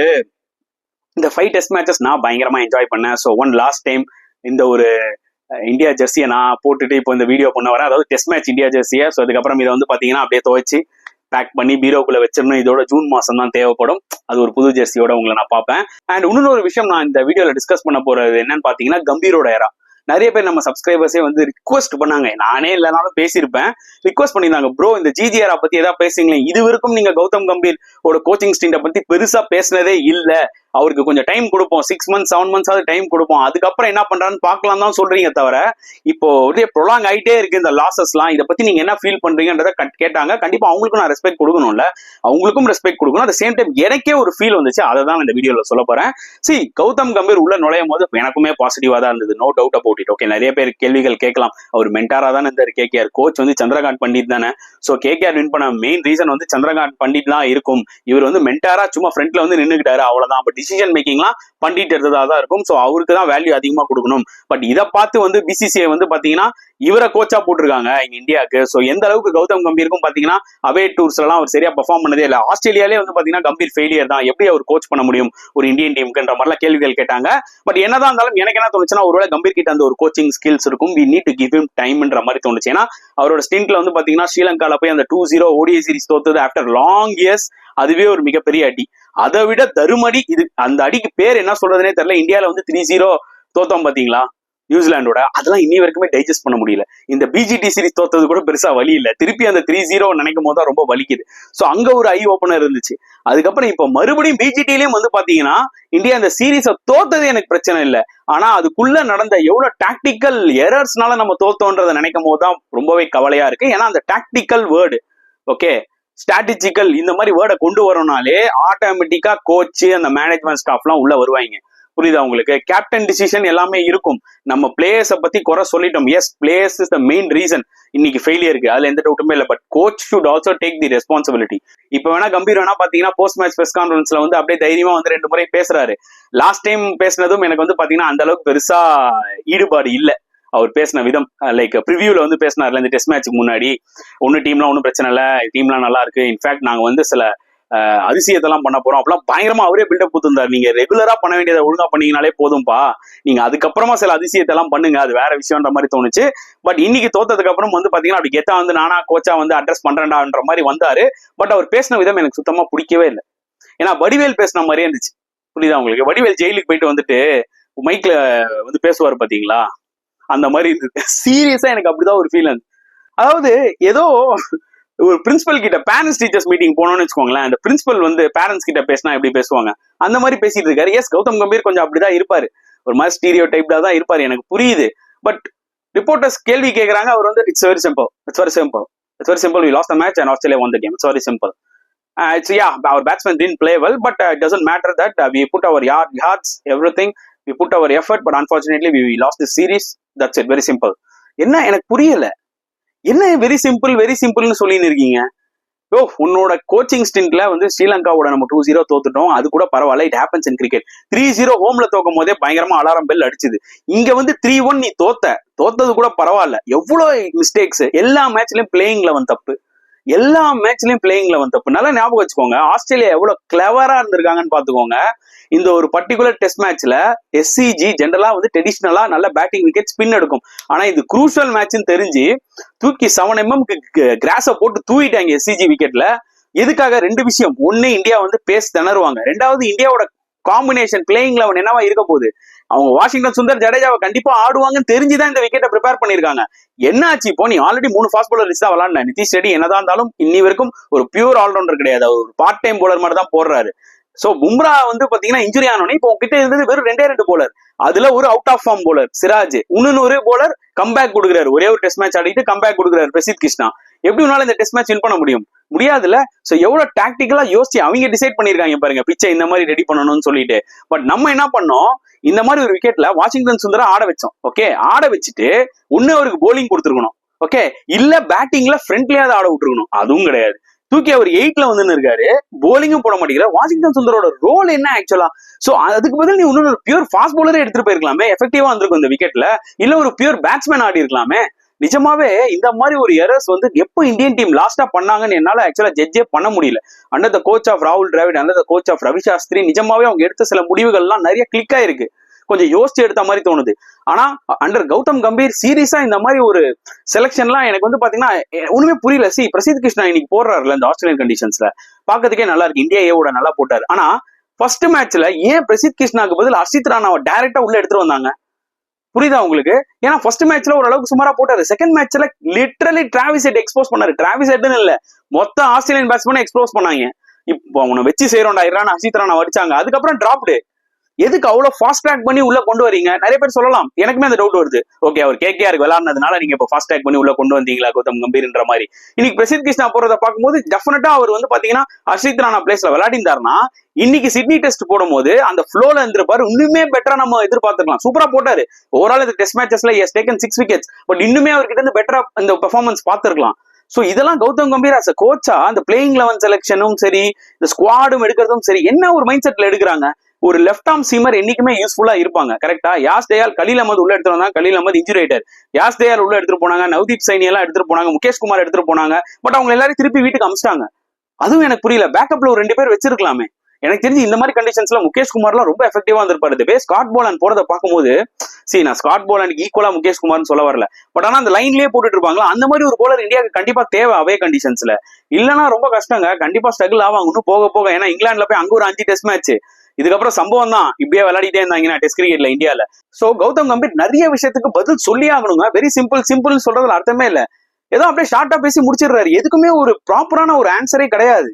இந்த 5 டெஸ்ட் மேட்சஸ் நான் பயங்கரமா என்ஜாய் பண்ணேன். ஸோ ஒன் லாஸ்ட் டைம் இந்த ஒரு இந்தியா ஜெர்சியை நான் போட்டுட்டு இப்போ இந்த வீடியோ பண்ண வரேன். அதாவது டெஸ்ட் மேட்ச் இந்தியா ஜெர்சியை. ஸோ அதுக்கப்புறம் இதை வந்து பாத்தீங்கன்னா அப்படியே துவைச்சு பேக் பண்ணி பீரோக்குள்ள வச்சிடணும். இதோட ஜூன் மாசம் தான் தேவைப்படும். அது ஒரு புது ஜெர்சியோட உங்களை நான் பார்ப்பேன். அண்ட் இன்னொரு விஷயம் நான் இந்த வீடியோல டிஸ்கஸ் பண்ண போறது என்னன்னு பாத்தீங்கன்னா கம்பீரோட ஏரா. நிறைய பேர் நம்ம சப்ஸ்கிரைபர்ஸே வந்து ரிக்வஸ்ட் பண்ணாங்க, நானே இல்லைனாலும் பேசியிருப்பேன், ரிக்வஸ்ட் பண்ணியிருந்தாங்க, ப்ரோ இந்த GGR பத்தி ஏதாவது பேசுங்களேன். இது வரைக்கும் நீங்க கௌதம் கம்பீர் ஒரு கோச்சிங் ஸ்டீண்டை பத்தி பெருசா பேசினதே இல்லை, அவருக்கு கொஞ்சம் டைம் கொடுப்போம், 6 months 7 months ஆகுது டைம் கொடுப்போம், அதுக்கப்புறம் என்ன பண்றான்னு பார்க்கலாம் தான் சொல்றீங்க தவிர இப்போ அப்படியே ப்ரொலாங் ஆகிட்டே இருக்கு இந்த லாசஸ்லாம். இதை பத்தி நீங்க என்ன ஃபீல் பண்றீங்கன்றத கேட்டாங்க. கண்டிப்பா அவங்களுக்கும் நான் ரெஸ்பெக்ட் கொடுக்கணும்ல, அவங்களுக்கும் ரெஸ்பெக்ட் கொடுக்கணும். அட் சேம் டைம் எனக்கே ஒரு ஃபீல் வந்துச்சு, அதை தான் இந்த வீடியோல சொல்ல போறேன். கௌதம் கம்பீர் உள்ள நுழையும் போது எனக்குமே பாசிட்டிவா தான் இருந்தது, no doubt about it. Okay, நிறைய பேர் கேள்விகள் கேட்கலாம், அவர் மென்டாரா தானே இருந்தார், KKR கோச் வந்து சந்திரகாந்த் பண்டிட் தானே. ஸோ KKR வின் பண்ண மெயின் ரீசன் வந்து சந்திரகாந்த் பண்டிட் தான் இருக்கும். இவர் வந்து மென்டாரா சும்மா ஃப்ரண்ட்ல வந்து நின்றுக்கிட்டாரு, அவ்வளவுதான். பட் டிசிஷன் மேக்கிங்லாம் பண்டிட் எடுத்ததா தான் இருக்கும். ஸோ அவருக்கு தான் வேல்யூ அதிகமா கொடுக்கணும். பட் இதை பார்த்து வந்து BCCI வந்து பாத்தீங்கன்னா இவரை கோச்சா போட்டிருக்காங்க இங்க இந்தியாவுக்கு. ஸோ எந்த அளவுக்கு கௌதம் கம்பீருக்கும் பாத்தீங்கன்னா அவே டூர்ஸ்ல எல்லாம் அவர் சரியா பெர்ஃபார்ம் பண்ணதே இல்லை. ஆஸ்திரேலியாலே வந்து பாத்தீங்கன்னா கம்பீர் ஃபெயிலியர் தான், எப்படி அவர் கோச் பண்ண முடியும் ஒரு இந்தியன் டீமுக்குன்ற மாதிரிலாம் கேள்விகள் கேட்டாங்க. பட் என்னதான் இருந்தாலும் எனக்கு என்ன தோணுச்சுன்னா, ஒருவேளை கம்பீர் கிட்ட அந்த ஒரு கோச்சிங் ஸ்கில்ஸ் இருக்கும், we need to give him டைம்ன்ற மாதிரி தோணுச்சு. ஏன்னா அவரோட ஸ்டின்ட்ல வந்து பாத்தீங்கன்னா ஸ்ரீலங்கால போய் அந்த 2-0 ODI சீரிஸ் தோத்தது ஆஃப்டர் லாங் இயர்ஸ், அதுவே ஒரு மிகப்பெரிய அடி. அதை விட தருமடி இது. அந்த அடிக்கு பேர் என்ன சொல்றதுனே தெரியல. இந்தியாவில வந்து 3-0 தோத்தோம் பாத்தீங்களா நியூசிலாண்டோட, அதெல்லாம் இன்னி வரைக்குமே டைஜஸ்ட் பண்ண முடியல. இந்த BGT சீரிஸ் தோத்தது கூட பெருசா வலி இல்லை, திருப்பி அந்த 3-0 நினைக்கும் போது தான் ரொம்ப வலிக்குது. ஸோ அங்க ஒரு ஐ ஓப்பனர் இருந்துச்சு. அதுக்கப்புறம் இப்போ மறுபடியும் BGTலயும் வந்து பாத்தீங்கன்னா இந்தியா அந்த சீரீஸை தோத்தது எனக்கு பிரச்சனை இல்லை, ஆனா அதுக்குள்ள நடந்த எவ்வளவு டாக்டிக்கல் எரர்ஸ்னால நம்ம தோத்தோன்றதை நினைக்கும் போது தான் ரொம்பவே கவலையா இருக்கு. ஏன்னா அந்த டாக்டிக்கல் வேர்டு, ஓகே, ஸ்ட்ராட்டஜிக்கல், இந்த மாதிரி வேர்டை கொண்டு வரணும்னாலே ஆட்டோமேட்டிக்கா கோச் அந்த மேனேஜ்மெண்ட் ஸ்டாஃப்லாம் உள்ள வருவாங்க. புரியுதா உங்களுக்கு? கேப்டன் டிசிஷன் எல்லாமே இருக்கும். நம்ம பிளேயர்ஸை பத்தி குறை சொல்லிட்டோம். Yes, players is the main reason இன்னைக்கு ஃபெயிலியருக்கு, அதுல எந்த டவுட்டுமே இல்லை. But coach should also take the responsibility. இப்ப வேணா கம்பீர் வேணா பாத்தீங்கன்னா போஸ்ட் மேட்ச் பிரஸ் கான்ஃபரன்ஸ்ல வந்து அப்படியே தைரியமா வந்து 2 முறை பேசுறாரு. லாஸ்ட் டைம் பேசினதும் எனக்கு வந்து பாத்தீங்கன்னா அந்த அளவுக்கு பெருசா ஈடுபாடு இல்லை. அவர் பேசின விதம், லைக் ப்ரிவியூல வந்து பேசினார்ல இந்த டெஸ்ட் மேட்சுக்கு முன்னாடி, ஒன்னு டீம்லாம் ஒன்றும் பிரச்சனை இல்லை, டீம்லாம் நல்லா இருக்கு, இன்ஃபேக்ட் நாங்க வந்து சில அதிசயத்தெல்லாம் பண்ண போறோம் அப்பெல்லாம் பயங்கரமா அவரே பில்டப் கொடுத்திருந்தாரு. நீங்க ரெகுலரா பண்ண வேண்டியதை ஒழுங்கா பண்ணீங்கனாலே போதும்பா, நீங்க அதுக்கப்புறமா சில அதிசயத்தெல்லாம் பண்ணுங்க, அது வேற விஷயம்ன்ற மாதிரி தோணுச்சு. பட் இன்னைக்கு தோத்ததுக்கு அப்புறம் வந்து பாத்தீங்கன்னா அப்படி கெத்தா வந்து நானா கோச்சா வந்து அட்ரஸ் பண்றேன்டான்ற மாதிரி வந்தாரு. பட் அவர் பேசின விதம் எனக்கு சுத்தமா பிடிக்கவே இல்லை. ஏன்னா வடிவேல் பேசின மாதிரியே இருந்துச்சு. புரியுதா உங்களுக்கு? வடிவேல் ஜெயிலுக்கு போயிட்டு வந்துட்டு மைக்ல வந்து பேசுவாரு பாத்தீங்களா, அந்த மாதிரி இருந்தது. சீரியஸா எனக்கு அப்படிதான் ஒரு ஃபீல். அதாவது ஏதோ ஒரு பிரின்சிபல் கிட்ட பேரண்ட்ஸ் டீச்சர்ஸ் மீட்டிங் போனோம்னு வச்சுக்கோங்களேன், அந்த பிரின்சிபல் வந்து பேரண்ட்ஸ் கிட்ட பேசினா எப்படி பேசுவாங்க அந்த மாதிரி பேசிட்டு இருக்காரு. எஸ், கௌதம் கம்பீர் கொஞ்சம் அப்படிதான் இருப்பாரு, ஒரு மாதிரி ஸ்டீரியோ டைப்ல தான் இருப்பாரு, எனக்கு புரியுது. பட் ரிப்போர்ட்டர்ஸ் கேள்வி கேட்கறாங்க, அவர் வந்து it's very simple, we lost the match and Australia won the game, it's very simple. It's our batsmen didn't play well, but it doesn't matter that we put our yards, everything, we put our effort, but unfortunately we lost the series, that's it, very simple. என்ன எனக்கு புரியல, என்ன very சிம்பிள்னு சொல்லின்னு இருக்கீங்க? உன்னோட coaching ஸ்டின்ட்ல வந்து ஸ்ரீலங்காவோட நம்ம 2-0 தோத்துட்டோம், அது கூட பரவாயில்ல, இட் ஹேப்பன்ஸ் இன் கிரிக்கெட். 3-0 ஹோம்ல தோக்கும் போதே பயங்கரமா அலாரம் பெல் அடிச்சுது. இங்க வந்து 3-1 நீ தோத்தது கூட பரவாயில்ல. எவ்வளவு மிஸ்டேக்ஸ், எல்லா மேட்ச்லயும் பிளேயிங் லெவன் தப்பு, நல்லா ஞாபகம் வச்சுக்கோங்க. ஆஸ்திரேலியா எவ்வளவு கிளவரா இருந்திருக்காங்கன்னு பாத்துக்கோங்க. இந்த ஒரு பர்டிகுலர் டெஸ்ட் மேட்ச்ல எஸ்சிஜி ஜெனரலா வந்து ட்ரெடிஷனலா நல்ல பேட்டிங் விக்கெட் ஸ்பின் எடுக்கும். ஆனா இது குரூஷியல் மேட்ச்னு தெரிஞ்சு தூக்கி 7mm கிராஸ போட்டு தூக்கிட்டாங்க எஸ்சிஜி விக்கெட்ல. எதுக்காக? ரெண்டு விஷயம். ஒண்ணு, இந்தியா வந்து பேஸ் திணறுவாங்க. ரெண்டாவது, இந்தியாவோட காம்பினேஷன் பிளேயிங் லெவன் என்னவா இருக்க போகுது. அவங்க வாஷிங்டன் சுந்தர், ஜடேஜாவை கண்டிப்பா ஆடுவாங்கன்னு தெரிஞ்சுதான் இந்த விக்கெட்டை ப்ரிப்பேர் பண்ணிருக்காங்க. என்ன ஆச்சு இப்போ? நீ ஆல்ரெடி 3 ஃபாஸ்ட் பவுலர் தான் விளாண்ட. நிதிஷ் ரெட்டி என்னதான் இருந்தாலும் இன்னி வரைக்கும் ஒரு பியூர் ஆல்ரவுண்டர் கிடையாது, ஒரு பார்ட் டைம் பவுலர் மாதிரி தான் போடுறாரு. சோ பும்ரா வந்து பாத்தீங்கன்னா இன்ஜுரி ஆனோடனே இப்போ கிட்ட இருந்தது வெறும் 2 பவுலர். அதுல ஒரு out of form bowler Siraj, இன்னொரு பவுலர் கம்பேக் கொடுக்குறாரு. ஒரே ஒரு டெஸ்ட் மேட்ச் ஆடிட்டு கம்பேக் கொடுக்குறாரு பிரசித் கிருஷ்ணா. எப்படி வேணாலும் இந்த டெஸ்ட் மேட்ச் வின் பண்ண முடியாதுல்ல. சோ எவ்வளவு டாக்டிக்கலா யோசிச்சு அவங்க டிசைட் பண்ணிருக்காங்க பாருங்க, பிச்சை இந்த மாதிரி ரெடி பண்ணணும்னு சொல்லிட்டு. பட் நம்ம என்ன பண்ணோம், இந்த மாதிரி ஒரு விக்கெட்ல வாஷிங்டன் சுந்தரா ஆட வச்சோம். ஓகே, ஆட வச்சுட்டு ஒன்னு அவருக்கு போலிங் கொடுத்துருக்கணும். ஓகே, இல்ல பேட்டிங்ல ஃப்ரண்ட்லயாவது ஆட விட்டுருக்கணும். அதுவும் கிடையாது. தூக்கி அவர் 8ல வந்து இருக்காரு, போலிங்கும் போட மாட்டேங்கிற. வாஷிங்டன் சுந்தரோட ரோல் என்ன ஆக்சுவலா? சோ அதுக்கு பதில் நீ இன்னொரு பியூர் ஃபாஸ்ட் பவுலரே எடுத்துட்டு போயிருக்கலாமே, எஃபெக்டிவா வந்திருக்கும் இந்த விக்கெட்ல. இல்ல ஒரு பியூர் பேட்ஸ்மேன் ஆடி இருக்கலாமே. நிஜமாவே இந்த மாதிரி ஒரு எரர்ஸ் வந்து எப்போ இந்தியன் டீம் லாஸ்டா பண்ணாங்கன்னு என்னால ஆக்சுவலா ஜட்ஜே பண்ண முடியல. அண்டர் த கோச் ஆஃப் ராகுல் Dravid, under the coach of Ravi Shastri, நிஜமாவே அவங்க எடுத்த சில முடிவுகள்லாம் நிறைய கிளிக் ஆயிருக்கு, கொஞ்சம் யோசிச்சு எடுத்த மாதிரி தோணுது. ஆனா அண்டர் கௌதம் கம்பீர் சீரியஸா இந்த மாதிரி ஒரு செலக்ஷன்லாம் எனக்கு வந்து பாத்தீங்கன்னா ஒண்ணுமே புரியல. பிரசித் கிருஷ்ணா இன்னைக்கு போடுறாருல இந்த ஆஸ்திரேலியன் கண்டிஷன்ஸ்ல, பாக்கிறதுக்கே நல்லா இருக்கு. இந்தியா ஏவோட நல்லா போட்டாரு. ஆனா ஃபர்ஸ்ட் மேட்ச்ல ஏன் பிரசித் கிருஷ்ணாக்கு பதில் ஹர்ஷித் ராணாவை டைரக்டா உள்ள எடுத்துட்டு வந்தாங்க? புரியுதா உங்களுக்கு? ஏன்னா ஃபர்ஸ்ட் மேட்ச்ல ஓரளவுக்கு சுமாரா போட்டாரு. செகண்ட் மேட்ச்ல லிட்டரலி டிராவிஸ் ஹெட் எக்ஸ்போஸ் பண்ணாரு. டிராவிஸ் ஹெட்னு இல்ல, மொத்த ஆஸ்திரேலியன் பேட்ஸ்மேன் எக்ஸ்போஸ் பண்ணாங்க. இப்போ அவனை வச்சு செய்யறோம்டா இரான் ஹர்ஷித் ராணா அடிச்சாங்க. அதுக்கப்புறம் டிராப்டு. எதுக்கு அவ்வளவு ஃபாஸ்ட் ட்ராக் பண்ணி உள்ள கொண்டு வரீங்க? நிறைய பேர் சொல்லலாம், எனக்குமே அந்த டவுட் வருது. ஓகே, அவர் கேகேஆருக்கு விளையாடுனதுனால நீங்க இப்போ ஃபாஸ்ட் ட்ராக் பண்ணி உள்ள கொண்டு வந்தீங்களா கௌதம் கம்பீர்ன்ற மாதிரி. இன்னைக்கு பிரசித் கிருஷ்ணா போறதை பார்க்கும்போது டெஃபினட்டா அவர் வந்து பாத்தீங்கன்னா ஹர்ஷித் ராணா பிளேஸ்ல விளையாடிந்தாருன்னா இன்னைக்கு சிட்னி டெஸ்ட் போடும்போது அந்த ஃப்ளோல இருந்திருப்பாரு. இன்னுமே பெட்டரா நம்ம எதிர்பார்த்துக்கலாம். சூப்பரா போட்டாரு. ஓவரால் இந்த டெஸ்ட் மேட்சஸ்ல ஹஸ் டேக்கன் 6 விக்கெட்ஸ். பட் இன்னுமே அவர்கிட்ட இருந்து பெட்டரா இந்த பெர்ஃபார்மன்ஸ் பார்த்திருக்கலாம். சோ இதெல்லாம் கௌதம் கம்பீர் அஸ் கோச்சா அந்த பிளேயிங் லெவன் செலக்ஷனும் சரி, இந்த ஸ்குவாடும் எடுக்கிறதும் சரி, என்ன ஒரு மைண்ட் செட்ல எடுக்கிறாங்க? ஒரு லெஃப்ட் ஆர்ம் சீமர் என்னைக்குமே யூஸ்ஃபுல்லா இருப்பாங்க, கரெக்டா? யாஸ் தயால், கலீல் அஹமத் உள்ள எடுத்துட்டு வந்தாங்க, கலீல் அஹமத் இன்ஜுரி ஆயிட்டார். யாஸ் தயால் உள்ள எடுத்துட்டு போனாங்க, நவ்தீப் சைனி எல்லாம் எடுத்துட்டு போனாங்க, முகேஷ் குமார் எடுத்துட்டு போனாங்க. பட் அவங்க எல்லாரும் திருப்பி வீட்டுக்கு அமிச்சிட்டாங்க. அதுவும் எனக்கு புரியல. பேக்கப்ல ஒரு 2 பேர் வச்சிருக்கலாமே. எனக்கு தெரிஞ்சு இந்த மாதிரி கண்டிஷன்ஸ்ல முகேஷ் குமார்லாம் ரொம்ப எஃபெக்டிவா இருந்திருப்பாரு. ஸ்காட் போலாண்ட் போறதை பார்க்கும்போது நான் ஸ்காட் போலாண்ட் ஈக்குவலா முகேஷ் குமார்னு சொல்ல வரல. பட் ஆனா அந்த லைன்லயே போட்டுட்டு இருப்பாங்களா, அந்த மாதிரி ஒரு போலர் இந்தியாவுக்கு கண்டிப்பா தேவை அவே கண்டிஷன்ஸ்ல. இல்லைன்னா ரொம்ப கஷ்டங்க, கண்டிப்பா ஸ்ட்ரகிள் ஆவாங்க இன்னும் போக போக. ஏன்னா இங்கிலாந்துல போய் அங்க ஒரு 5 டெஸ்ட் மேட்ச், இதுக்கப்புறம் சம்பவம் தான். இப்படியே விளையாடிட்டே இருந்தாங்கன்னா டெஸ்ட் கிரிக்கெட்ல இந்தியால. சோ கௌதம் கம்பீர் நிறைய விஷயத்துக்கு பதில் சொல்லி ஆகணுங்க. வெரி சிம்பிள் சொல்றதுல அர்த்தமே இல்ல. ஏதோ அப்படியே ஷார்ட்டா பேசி முடிச்சிடுறாரு. எதுக்குமே ஒரு ப்ராப்பரான ஒரு ஆன்சரே கிடையாது.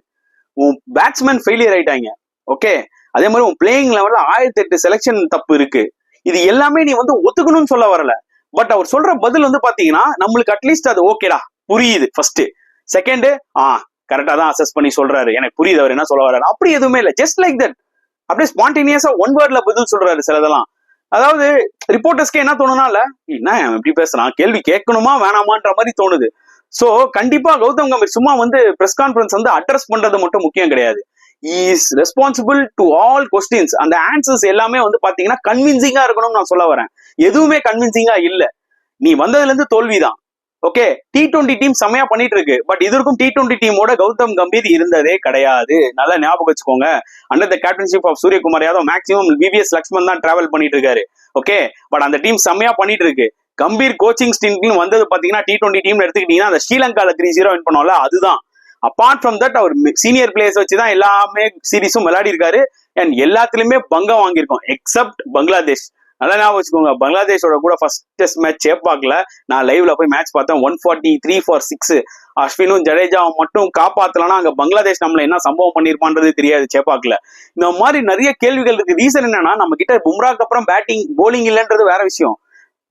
உன் பேட்ஸ்மேன் ஃபெயிலியர் ஆயிட்டாங்க. ஓகே, அதே மாதிரி உன் பிளேயிங் லெவல்ல 1008 செலக்ஷன் தப்பு இருக்கு. இது எல்லாமே நீ வந்து ஒத்துக்கணும்னு சொல்ல வரல. பட் அவர் சொல்ற பதில் வந்து பாத்தீங்கன்னா நம்மளுக்கு அட்லீஸ்ட் அது ஓகேடா புரியுது. ஃபர்ஸ்ட் செகண்ட் கரெக்டா தான் அசஸ் பண்ணி சொல்றாரு, எனக்கு புரியுது அவர் என்ன சொல்ல வர்றாரு. அப்படி எதுவுமே இல்லை. ஜஸ்ட் லைக் தட் அப்படியே ஸ்பான்டேனியஸா ஒன் வேர்ட்ல பதில் சொல்றாரு சிலதெல்லாம். அதாவது ரிப்போர்ட்டர்ஸ்க்கு என்ன தோணுனா, இல்ல என்ன எப்படி பேசுறான், கேள்வி கேட்கணுமா வேணாமான்ற மாதிரி தோணுது. சோ கண்டிப்பா கௌதம் கம்பீர் சும்மா வந்து பிரஸ் கான்ஃபரன்ஸ் வந்து அட்ரஸ் பண்றது மட்டும் முக்கியம் கிடையாது. Is responsible to all questions. அந்த ஆன்சர்ஸ் எல்லாமே வந்து பாத்தீங்கன்னா கன்வின்சிங்கா இருக்கணும்னு நான் சொல்ல வரேன். எதுவுமே கன்வின்சிங்கா இல்ல. நீ வந்ததுல இருந்து தோல்விதான். ஓகே, T20 டீம் செம்மையா பண்ணிட்டு இருக்கு. பட் இதற்கும் T20 டீமோட கௌதம் கம்பீர் இருந்ததே கிடையாது. நல்லா ஞாபகம் வச்சுக்கோங்க. Under the captainship of Suryakumar Yadav maximum VVS Laxman தான் டிராவல் பண்ணிட்டு இருக்காரு. ஓகே, பட் அந்த டீம் செம்மையா பண்ணிட்டு இருக்கு. கம்பீர் கோச்சிங் ஸ்டின்ட்னு வந்தது பாத்தீங்கன்னா T20 டீம்ல எடுத்துக்கிட்டீங்கன்னா அந்த ஸ்ரீலங்கால 3-0 வின் பண்ணோம்ல, அதுதான். அப்பார்ட் ஃப்ரம் தட் அவர் சீனியர் பிளேயர்ஸ் வச்சுதான் எல்லாமே சீரீஸும் விளையாடி இருக்காரு. அண்ட் எல்லாத்துலயுமே பங்கம் வாங்கியிருக்கோம் எக்ஸப்ட் பங்களாதேஷ். நல்லா ஞாபகம் வச்சுக்கோங்க, பங்களாதேஷோட கூட ஃபர்ஸ்ட் டெஸ்ட் மேட்ச் சேப்பாக்ல நான் லைவ்ல போய் மேட்ச் பார்த்தேன். 143 for 6. அஸ்வினும் ஜடேஜாவும் மட்டும் காப்பாத்தலன்னா அங்க பங்களாதேஷ் நம்மள என்ன சம்பவம் பண்ணிருப்பான்றது தெரியாது சேப்பாக்ல. இந்த மாதிரி நிறைய கேள்விகள் இருக்கு. ரீசன் என்னன்னா, நம்ம கிட்ட பும்ராக்கு அப்புறம் பேட்டிங் போலிங் இல்லைன்றது வேற விஷயம்.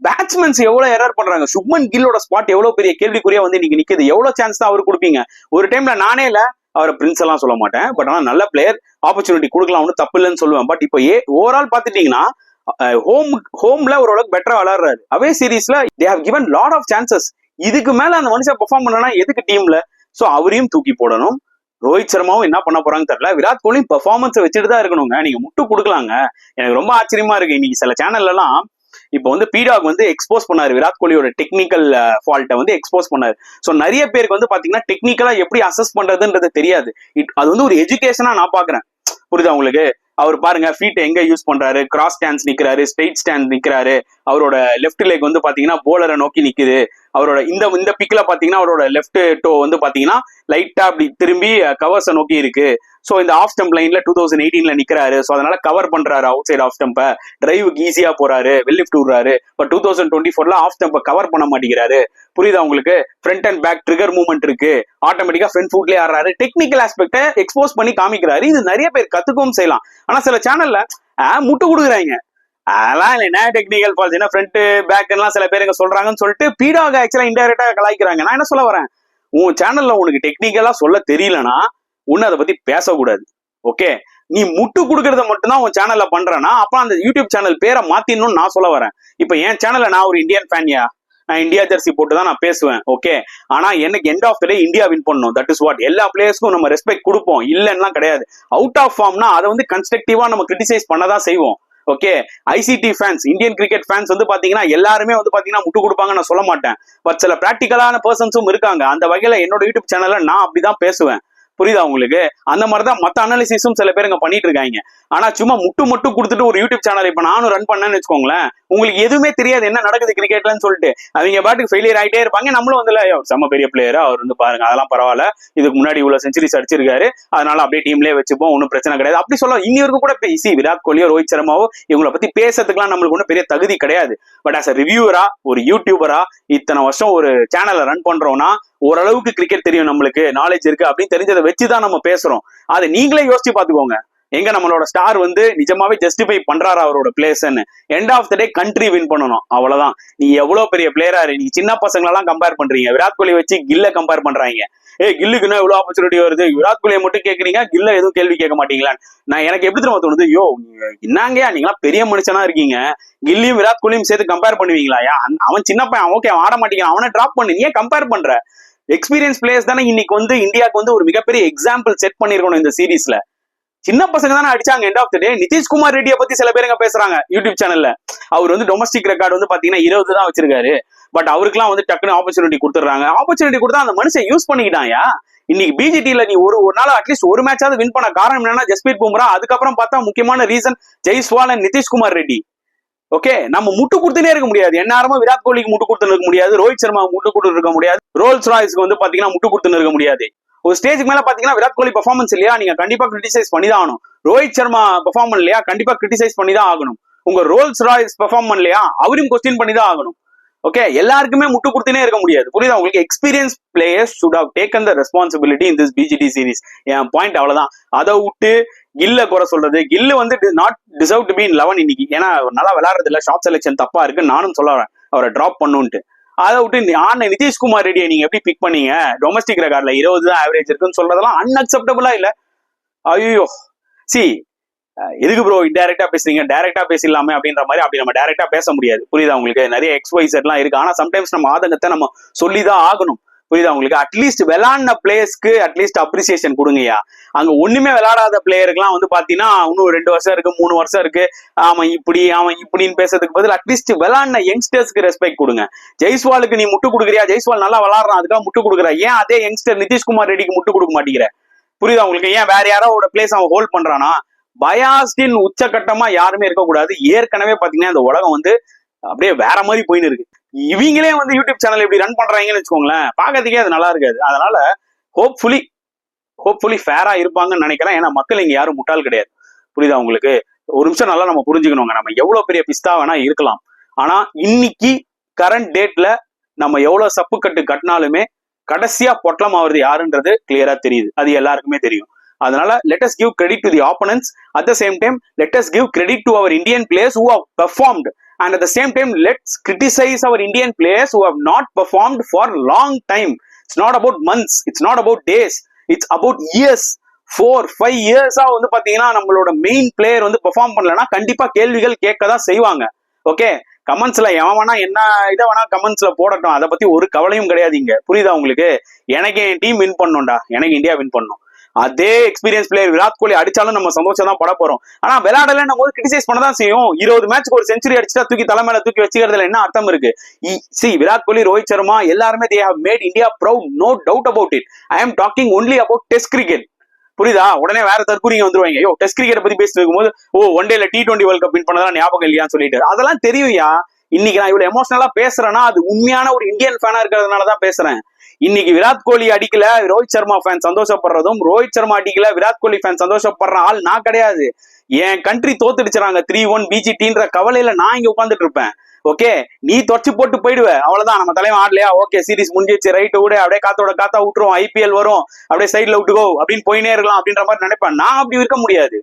பேட்ஸ்மேன்ஸ் எவ்வளவு எரர் பண்றாங்க. சுப்மன் கில்லோட ஸ்பாட் எவ்வளவு பெரிய கேள்விக்குறியா வந்து இன்னைக்கு நிக்குது. எவ்வளவு சான்ஸ் தான் அவர் கொடுப்பீங்க? ஒரு டைம்ல நானே இல்ல அவரை பிரின்ஸ் எல்லாம் சொல்ல மாட்டேன், பட் ஆனா நல்ல பிளேயர், ஆப்பர்ச்சுனிட்டி கொடுக்கலாம், ஒன்றும் தப்பு இல்லைன்னு சொல்லுவேன். பட் இப்போ ஓவரால் பாத்துட்டீங்கன்னா ஹோம்ல ஓரளவுக்கு பெட்டரா விளையாடுறாரு. அவே சீரீஸ்ல they have given lot of chances. இதுக்கு மேல அந்த மனுஷன் பெர்ஃபார்ம் பண்ணனா எதுக்கு டீம்ல? சோ அவரையும் தூக்கி போடணும். ரோஹித் சர்மாவும் என்ன பண்ண போறாங்கன்னு தெரியல. விராட் கோலி பெர்ஃபார்மன்ஸ் வச்சுட்டு தான் இருக்கணுங்க. நீங்க முட்டு கொடுக்கலாங்க. எனக்கு ரொம்ப ஆச்சரியமா இருக்கு. இன்னைக்கு சில சேனல்ல எல்லாம் இப்போ வந்து பீடாக் வந்து எக்ஸ்போஸ் பண்ணாரு, விராட் கோலியோட டெக்னிக்கல் ஃபால்ட்டை வந்து எக்ஸ்போஸ் பண்ணாரு. ஸோ நிறைய பேருக்கு வந்து பாத்தீங்கன்னா டெக்னிக்கலா எப்படி அசஸ் பண்றதுன்றது தெரியாது. அது வந்து ஒரு எஜுகேஷனா நான் பாக்குறேன். புரியுதா உங்களுக்கு? அவர் பாருங்க ஃபீட் எங்க யூஸ் பண்றாரு, கிராஸ் ஸ்டான்ஸ் நிக்கிறாரு, ஸ்ட்ரெயிட் ஸ்டாண்ட் நிக்கிறாரு. அவரோட லெஃப்ட் லெக் வந்து பாத்தீங்கன்னா போலரை நோக்கி நிக்குது. அவரோட இந்த பிக்ல பாத்தீங்கன்னா அவரோட லெஃப்ட் டோ வந்து பாத்தீங்கன்னா லைட்டா அப்படி திரும்பி கவர்ஸை நோக்கி இருக்கு. சோ இந்த ஆஃப் ஸ்டம்ப் லைன்ல 2018ல நிக்கிறாரு. சோ அதனால கவர் பண்றாரு அவுட் சைட் ஆஃப் ஸ்டம்ப. டிரைவுக்கு ஈஸியா போறாரு, வெல்லிஃப்ட் விடுறாரு. பட் 2024ல ஆஃப் ஸ்டம்ப கவர் பண்ண மாட்டேங்கிறாரு. புரியுதா உங்களுக்கு? Front and back trigger movement இருக்கு, ஆட்டோமேட்டிக்கா ஃப்ரண்ட் ஃபுட்லயே ஆடுறாரு. டெக்னிக்கல் ஆஸ்பெக்ட எக்ஸ்போஸ் பண்ணி காமிக்கிறாரு. இது நிறைய பேர் கத்துக்கவும் செய்யலாம். ஆனா சில சேனல்ல முட்டு கொடுக்குறாங்க. அதெல்லாம் என்ன டெக்னிக்கல் ஃபால்ஸ், என்ன ஃப்ரண்ட் பேக் எல்லாம் சில பேர் சொல்றாங்கன்னு சொல்லிட்டு பீடாக ஆக்சுவலா இன்டைரக்டா கலாய்க்கிறாங்க. நான் என்ன சொல்ல வரேன், உன் சேனல்ல உனக்கு டெக்னிக்கலா சொல்ல தெரியலனா உன்னை அதை பத்தி பேசக்கூடாது. ஓகே, நீ முட்டு கொடுக்கறத மட்டும்தான் உன் சேனல்ல பண்றேன்னா அப்ப அந்த யூடியூப் சேனல் பேரை மாத்திடணும்னு நான் சொல்ல வரேன். இப்ப என் சேனல்ல நான் ஒரு இந்தியன் ஃபேன்யா, நான் இந்தியா ஜெர்சி போட்டு தான் நான் பேசுவேன். ஓகே, ஆனா எனக்கு end of the day India win பண்ணணும். That is what. எல்லா பிளேயர்ஸ்க்கும் நம்ம ரெஸ்பெக்ட் கொடுப்போம், இல்லைன்னா கிடையாது. அவுட் ஆஃப் ஃபார்ம்னா அதை வந்து கன்ஸ்ட்ரக்டிவா நம்ம கிரிட்டிசைஸ் பண்ணதான் செய்வோம். Okay, ICT fans, Indian cricket fans வந்து பாத்தீங்கன்னா எல்லாருமே வந்து பாத்தீங்கன்னா முட்டு கொடுப்பாங்கன்னு நான் சொல்ல மாட்டேன். பட் சில பிராக்டிகலான பர்சன்ஸும் இருக்காங்க. அந்த வகையில என்னோட யூடியூப் சேனல்ல நான் அப்படிதான் பேசுவேன். புரியுதா உங்களுக்கு? அந்த மாதிரிதான் மத்த அனாலிசிஸும் சில பேர் பண்ணிட்டு இருக்காங்க. ஆனா சும்மா முட்டு கொடுத்துட்டு ஒரு யூடியூப் சேனல் இப்ப நானும் ரன் பண்ணேன்னு வச்சுக்கோங்களேன், உங்களுக்கு எதுவுமே தெரியாது என்ன நடக்குது கிரிக்கெட்லன்னு சொல்லிட்டு அவங்க பாட்டுக்கு ஃபெயிலியர் ஆயிட்டே இருப்பாங்க. நம்மளும் வந்து செம்ம பெரிய பிளேயரா அவர் வந்து பாருங்க, அதெல்லாம் பரவாயில்ல, இதுக்கு முன்னாடி இவ்வளவு செஞ்சுரிஸ் அடிச்சிருக்காரு, அதனால அப்படியே டீம்லயே வச்சுப்போம், ஒன்னும் பிரச்சனை கிடையாது அப்படி சொல்ல. இனி வரைக்கும் கூட விராட் கோலியோ ரோஹித் சர்மாவோ இவங்களை பத்தி பேசுறதுக்குலாம் நம்மளுக்கு ஒன்றும் பெரிய தகுதி கிடையாது. பட் ஆஸ் அ ரிவ்யூவரா, ஒரு யூடியூபரா இத்தனை வருஷம் ஒரு சேனலை ரன் பண்றோம்னா ஓரளவுக்கு கிரிக்கெட் தெரியும், நம்மளுக்கு நாலேஜ் இருக்கு அப்படின்னு தெரிஞ்சதை வச்சுதான் நம்ம பேசுறோம். அதை நீங்களே யோசிச்சு பாத்துக்கோங்க. எங்க நம்மளோட ஸ்டார் வந்து நிஜமாவே ஜஸ்டிஃபை பண்றாரு அவரோட பிளேஸ்ன்னு. End of the day country win பண்ணணும், அவ்வளவுதான். நீ எவ்வளவு பெரிய பிளேயரா நீ சின்ன பசங்களெல்லாம் கம்பேர் பண்றீங்க. விராட் கோலி வச்சு கில்ல கம்பேர் பண்றாங்க. கில்லுக்குன்னா எவ்வளவு ஆப்பர்ச்சுனிட்டி வருது, விராட் கோலியை மட்டும் கேட்கறீங்க, கில்ல எதுவும் கேள்வி கேட்க மாட்டீங்களான்னு நான் எனக்கு எப்படி தெரியுமா தோணுது, என்னங்கயா நீங்களா பெரிய மனுஷனா இருக்கீங்க, கில்லியும் விராட் கோலியும் சேர்த்து கம்பேர் பண்ணுவீங்களா? அவன் சின்ன பையன், ஓகே ஆட மாட்டேங்கிறான், அவனை டிராப் பண்ணு, நீ கம்பேர் பண்ற? எக்ஸ்பீரியன்ஸ் பிளேயர்ஸ் தானே இன்னைக்கு வந்து இந்தியாவுக்கு வந்து ஒரு மிகப்பெரிய எக்ஸாம்பிள் செட் பண்ணிருக்கணும் இந்த சீரீஸ்ல. சின்ன பசங்க தானே அடிச்சாங்க. எண்ட் ஆஃப் த டே நிதிஷ்குமார் ரெட்டியை பத்தி சில பேருங்க பேசுறாங்க யூடியூப் சேனல்ல. அவர் வந்து டொமஸ்டிக் ரெக்கார்டு வந்து பாத்தீங்கன்னா 20 தான் வச்சிருக்காரு. பட் அவருக்குலாம் வந்து டக்குனு ஆப்பர்ச்சுனிட்டி கொடுத்துறாங்க. ஆப்பர்ச்சுனிட்டி கொடுத்தா அந்த மனுஷன் யூஸ் பண்ணிக்கிட்டாயா. இன்னைக்கு பிஜிடில நீ ஒரு நாள் அட்லீஸ்ட் ஒரு மேட்சாவது வின் பண்ண காரணம் என்னன்னா ஜஸ்பீத் பும்ரா. அதுக்கப்புறம் பார்த்தா முக்கியமான reason Jaiswal and Nitish Kumar Reddy. Okay, நம்ம முட்டு கொடுத்துனே இருக்க முடியாது. எந்நேரமா விராட் கோலிக்கு முட்டு கொடுத்துன்னு இருக்க முடியாது, ரோஹித் சர்மா முட்டு கொடுத்து இருக்க முடியாது, ரோல்ஸ் ராய்ஸ்க்கு வந்து பாத்தீங்கன்னா முட்டு கொடுத்துன்னு இருக்க முடியாது. ஒரு ஸ்டேஜுக்கு மேல பாத்தீங்கன்னா விராட் கோலி பெர்ஃபார்மன்ஸ் இல்லையா, நீங்க கண்டிப்பா கிரிட்டிசைஸ் பண்ணி தான் ஆகணும். ரோஹித் சர்மா பெர்ஃபார்ம் இல்லையா, கண்டிப்பா கிரிட்டிசைஸ் பண்ணி தான் ஆகணும். உங்க ரோல்ஸ் ராய்ஸ் பெர்ஃபார்ம் இல்லையா, அவரையும் கொஸ்டின் பண்ணி தான் ஆகணும். ஓகே, எல்லாருக்குமே முட்டு கொடுத்துனே இருக்க முடியாது. புரியுதா உங்களுக்கு? Experience players should have taken the responsibility in this BGT series. N point அவ்வளவுதான். அதை விட்டு கில்ல குறை சொல்றது, கில்லு வந்து not deserve to be in 11 இன்னைக்கு. ஏன்னா நல்லா விளையாடுறது இல்ல, ஷார்ட் செலெக்ஷன் தப்பா இருக்கு நானும் சொல்ல வரேன், அவரை டிராப் பண்ணுன்ட்டு. அதை விட்டு நிதிஷ்குமார் ரெட்டியை நீங்க எப்படி பிக் பண்ணீங்க? டொமஸ்டிக் ரெக்கார்ட்ல 20 தான் ஆவரேஜ் இருக்குன்னு சொல்றதெல்லாம் அன்அக்செப்டபிளா இல்ல? ஐயோ, சி எதுக்கு ப்ரோ இன்டைரக்டா பேசுறீங்க, டைரக்டா பேசலாமே அப்படின்ற மாதிரி. அப்படி நம்ம டைரக்டா பேச முடியாது. புரியுதா உங்களுக்கு? நிறைய எக்ஸ்வைசட் எல்லாம் இருக்கு. ஆனா சம்டைம்ஸ் நம்ம ஆதங்கத்தை நம்ம சொல்லிதான் ஆகணும். புரியுதா உங்களுக்கு? அட்லீஸ்ட் விளையாடின பிளேயர்ஸ்க்கு அட்லீஸ்ட் அப்ரிசியேஷன் கொடுங்கய்யா. அங்க ஒண்ணுமே விளையாடாத பிளேயருக்குலாம் வந்து பாத்தீங்கன்னா இன்னும் 2 வருஷம் இருக்கு, 3 வருஷம் இருக்கு, அவன் இப்படின்னு பேசுறதுக்கு பதில் அட்லீஸ்ட் விளையாடின யங்ஸ்டர்ஸ்க்கு ரெஸ்பெக்ட் கொடுங்க. ஜெய்ஸ்வாலுக்கு நீ முட்டு கொடுக்குறியா? ஜெய்ஸ்வால் நல்லா விளையாடுறான், அதுக்காக முட்டு கொடுக்குற. ஏன் அதே யங்ஸ்டர் நிதிஷ்குமார் ரெட்டிக்கு முட்டு கொடுக்க மாட்டேங்கிற? புரியுதா உங்களுக்கு? ஏன் வேற யாரோட பிளேஸ் அவன் ஹோல்ட் பண்றானா? பயாஸ்டின் உச்சகட்டமா யாருமே இருக்கக்கூடாது. ஏற்கனவே பாத்தீங்கன்னா இந்த உலகம் வந்து அப்படியே வேற மாதிரி போயின்னு இருக்கு. இவங்களே வந்து யூடியூப் சேனல் இப்படி ரன் பண்றாங்கன்னு வச்சுக்கோங்களேன், பாக்கிறதுக்கே அது நல்லா இருக்காது. அதனால ஹோப்ஃபுல்லி ஃபேரா இருப்பாங்கன்னு நினைக்கிறேன். ஏன்னா மக்கள் இங்க யாரும் முட்டாள் கிடையாது. புரியுதா உங்களுக்கு? ஒரு நிமிஷம் நல்லா நம்ம புரிஞ்சுக்கணுங்க. நம்ம எவ்வளவு பெரிய பிஸ்தா வேணா இருக்கலாம், ஆனா இன்னைக்கு கரண்ட் டேட்ல நம்ம எவ்வளவு சப்பு கட்டு கட்டினாலுமே கடைசியா பொட்டலம் ஆகுறது யாருன்றது கிளியரா தெரியுது. அது எல்லாருக்குமே தெரியும். அதனால let us give credit to the opponents. At the same time, let us give credit to our Indian players who have performed. And at the same time, let's criticize our Indian players who have not performed for a long time. It's not about months. It's not about days. It's about years. 4-5 years வந்து பாத்தீங்கன்னா நம்மளோட main player வந்து perform பண்ணலன்னா கண்டிப்பா கேள்விகள் கேட்கதான் செய்வாங்க. Okay, கமெண்ட்ஸ்ல எவன் வேணா என்ன இதை வேணா கமெண்ட்ஸ்ல போடட்டும், அதை பத்தி ஒரு கவலையும் கிடையாது இங்க. புரியுதா உங்களுக்கு? எனக்கு என் டீம் வின் பண்ணணும்டா, எனக்கு இந்தியா வின் பண்ணணும். அதே எக்ஸ்பீரியன்ஸ் பிளேயர் விராட் கோலி அடிச்சாலும் நம்ம சந்தோஷம் தான் பட போறோம். ஆனா விளையாடலன்னும் போது கிரிட்டிசைஸ் பண்ணதான் செய்யும். 20 மேட்ச்க்கு ஒரு செஞ்சுரி அடிச்சுட்டா தூக்கி தலைமையில தூக்கி வச்சுக்கிறதுல என்ன அர்த்தம் இருக்கு? விராட் கோலி, ரோஹித் சர்மா எல்லாருமே they have made India proud, no doubt about it. I am talking only about test cricket. புரியுதா? உடனே வேற தற்கூரிங்க வந்துருவாங்க. யோ டெஸ்ட் கிரிக்கெட் பத்தி பேசிட்டு இருக்கும்போது ஒன் டேல T20 வேர்ல்ட் கப் வின் பண்ணதெல்லாம் ஞாபகம் இல்லையான்னு சொல்லிட்டு அதெல்லாம் தெரியும்யா. இன்னைக்கு நான் இவ்வளவு எமோஷனலா பேசுறேன்னா அது உண்மையான ஒரு இந்தியன் ஃபேனா இருக்கிறதுனாலதான் பேசுறேன். இன்னைக்கு விராட் கோலி அடிக்கல ரோஹித் சர்மா ஃபேன் சந்தோஷப்படுறதும், ரோஹித் சர்மா அடிக்கல விராட் கோலி ஃபேன் சந்தோஷப்படுற ஆள் நான் கிடையாது. என் கண்ட்ரி தோத்துடுச்சுறாங்க 3-1 பிஜிடின்ற கவலையில நான் இங்க உட்காந்துட்டு இருப்பேன். ஓகே, நீ தொடச்சு போட்டு போயிடுவ, அவ்வளவுதான். நம்ம தலைவன் ஆடலையா, ஓகே சீரிஸ் முடிஞ்சிச்சு, ரைட் விட, அப்படியே காத்தா விட்டுருவோம், ஐபிஎல் வரும், அப்படியே சைட்ல விட்டுக்கோ அப்படின்னு போயினே இருக்கலாம் அப்படின்ற மாதிரி நினைப்பேன். நான் அப்படி இருக்க முடியாது.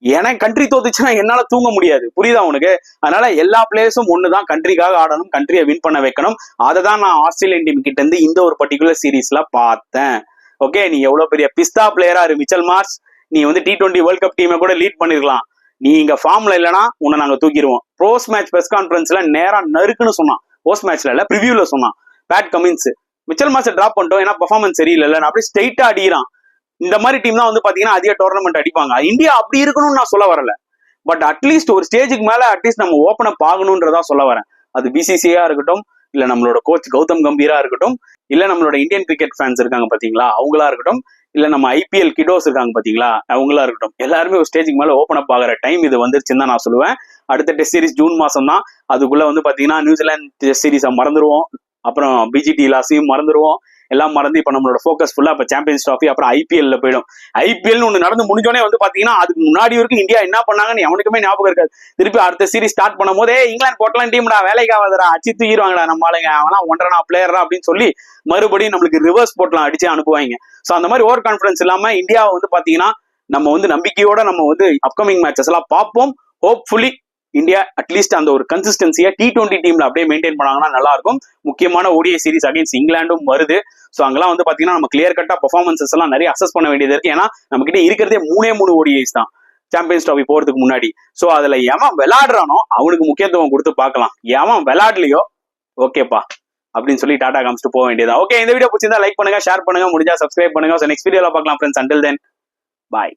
எனக்கு கண்ட்ரி தோத்துச்சுன்னா என்னால தூங்க முடியாது. புரியுதா உனக்கு? அதனால எல்லா பிளேயர்ஸும் ஒண்ணுதான், கண்ட்ரிக்காக ஆடணும், கண்ட்ரியை வின் பண்ண வைக்கணும். அதை தான் நான் ஆஸ்திரேலியன் டீம் கிட்ட இருந்து இந்த ஒரு பர்டிகுலர் சீரீஸ்ல பார்த்தேன். ஓகே, நீ எவ்வளவு பெரிய பிஸ்தா பிளேயரா இரு மிச்சல் மார்ஷ், நீ வந்து T20 வேர்ல்ட் கப் டீமை கூட லீட் பண்ணிருக்கலாம். நீ இங்க ஃபார்ம்ல இல்லைன்னா உன்னை நாங்க தூக்கிடுவோம். போஸ்ட் மேட்ச் பிரஸ் கான்ஃபரன்ஸ்ல நேரா நறுக்குன்னு சொன்னான். போஸ்ட் மேட்ச்ல இல்ல, ப்ரிவியூல சொன்னான் பேட் கமின்ஸ். மிச்சல் மார்ஷை டிராப் பண்ணிட்டோம் ஏன்னா பெர்ஃபார்மன்ஸ் சரியில்லை, அப்படியே ஸ்ட்ரெயிட்டா அடிக்கிறான். இந்த மாதிரி டீம் தான் வந்து பாத்தீங்கன்னா அதிக டோர்னமெண்ட் அடிப்பாங்க. இந்தியா அப்படி இருக்கணும்னு நான் சொல்ல வரல, பட் அட்லீஸ்ட் ஒரு ஸ்டேஜுக்கு மேல அட்லீஸ்ட் நம்ம ஓப்பன் அப் ஆகணும்ன்றதா சொல்ல வரேன். அது பிசிசிஐயா இருக்கட்டும், இல்ல நம்மளோட கோச் கௌதம் கம்பீரா இருக்கட்டும், இல்ல நம்மளோட இந்தியன் கிரிக்கெட் ஃபேன்ஸ் இருக்காங்க பாத்தீங்களா அவங்களா இருக்கட்டும், இல்ல நம்ம ஐபிஎல் கிடோஸ் இருக்காங்க பாத்தீங்களா அவங்களா இருக்கட்டும், எல்லாருமே ஒரு ஸ்டேஜுக்கு மேல ஓப்பன் அப் ஆகிற டைம் இது வந்துருச்சுன்னு தான் நான் சொல்லுவேன். அடுத்த டெஸ்ட் சீரிஸ் ஜூன் மாசம் தான். அதுக்குள்ள வந்து பாத்தீங்கன்னா நியூசிலாந்து டெஸ்ட் சீரிஸை மறந்துடுவோம், அப்புறம் பிஜிடி லாஸையும் மறந்துடுவோம், எல்லாம் மறந்து இப்ப நம்மளோட ஃபோக்கஸ் ஃபுல்லா இப்ப சாம்பியன்ஸ் ட்ராஃபி அப்புறம் ஐபிஎல்ல போயிடும். ஐபிஎல் ஒண்ணு நடந்து முடிஞ்சோடனே வந்து பாத்தீங்கன்னா அதுக்கு முன்னாடி வரைக்கும் இந்தியா என்ன பண்ணாங்கன்னு எவனுக்குமே ஞாபகம் இருக்காது. திருப்பி அடுத்த சீரிஸ் ஸ்டார்ட் பண்ணும் போதே இங்கிலாந்து போட்டலாம் டீம்டா வேலைக்கு ஆகாதரா, அச்சு தூக்கிடுவாங்கடா நம்ம ஆளுங்க, அவனா 1.5 பிளேயரா அப்படின்னு சொல்லி மறுபடியும் நம்மளுக்கு ரிவர்ஸ் போட்டலாம் அடிச்சு அனுப்புவாங்க. சோ அந்த மாதிரி ஓவர் கான்பிடன்ஸ் இல்லாம இந்தியா வந்து பாத்தீங்கன்னா நம்ம வந்து நம்பிக்கையோட நம்ம வந்து அப்கமிங் மேட்சஸ் எல்லாம் பார்ப்போம். ஹோப்ஃபுல்லி இந்தியா அட்லீஸ்ட் அந்த ஒரு கன்சிஸ்டன்சியா T20 டீம்ல அப்படியே மெயின்டைன் பண்ணாங்கன்னா நல்லா இருக்கும். முக்கியமான ODI சீரிஸ் அகைன்ஸ்ட் இங்கிலாண்டும் வருது. சோ அங்கெல்லாம் வந்து பாத்தீங்கன்னா நம்ம கிளியர் கட்டா பெர்ஃபார்மன்சஸ் எல்லாம் நிறைய அசஸ் பண்ண வேண்டியது இருக்கு. ஏன்னா நம்ம கிட்ட இருக்கிறதே 3 ODIs தான் சாம்பியன்ஸ் ட்ராஃபி போறதுக்கு முன்னாடி. சோ அதுல எவன் விளையாடுறானோ அவனுக்கு முக்கியத்துவம் கொடுத்து பார்க்கலாம், எவன் விளையாடலையோ ஓகேப்பா அப்படின்னு சொல்லி டாடா காமிச்சிட்டு போக வேண்டியதா. ஓகே, இந்த வீடியோ பிடிச்சிருந்தா லைக் பண்ணுங்க, ஷேர் பண்ணுங்க, முடிஞ்சா சப்ஸ்கிரைப் பண்ணுங்க. நெக்ஸ்ட் வீடியோல பார்க்கலாம் ஃப்ரெண்ட்ஸ். அண்டில் தென் பாய்.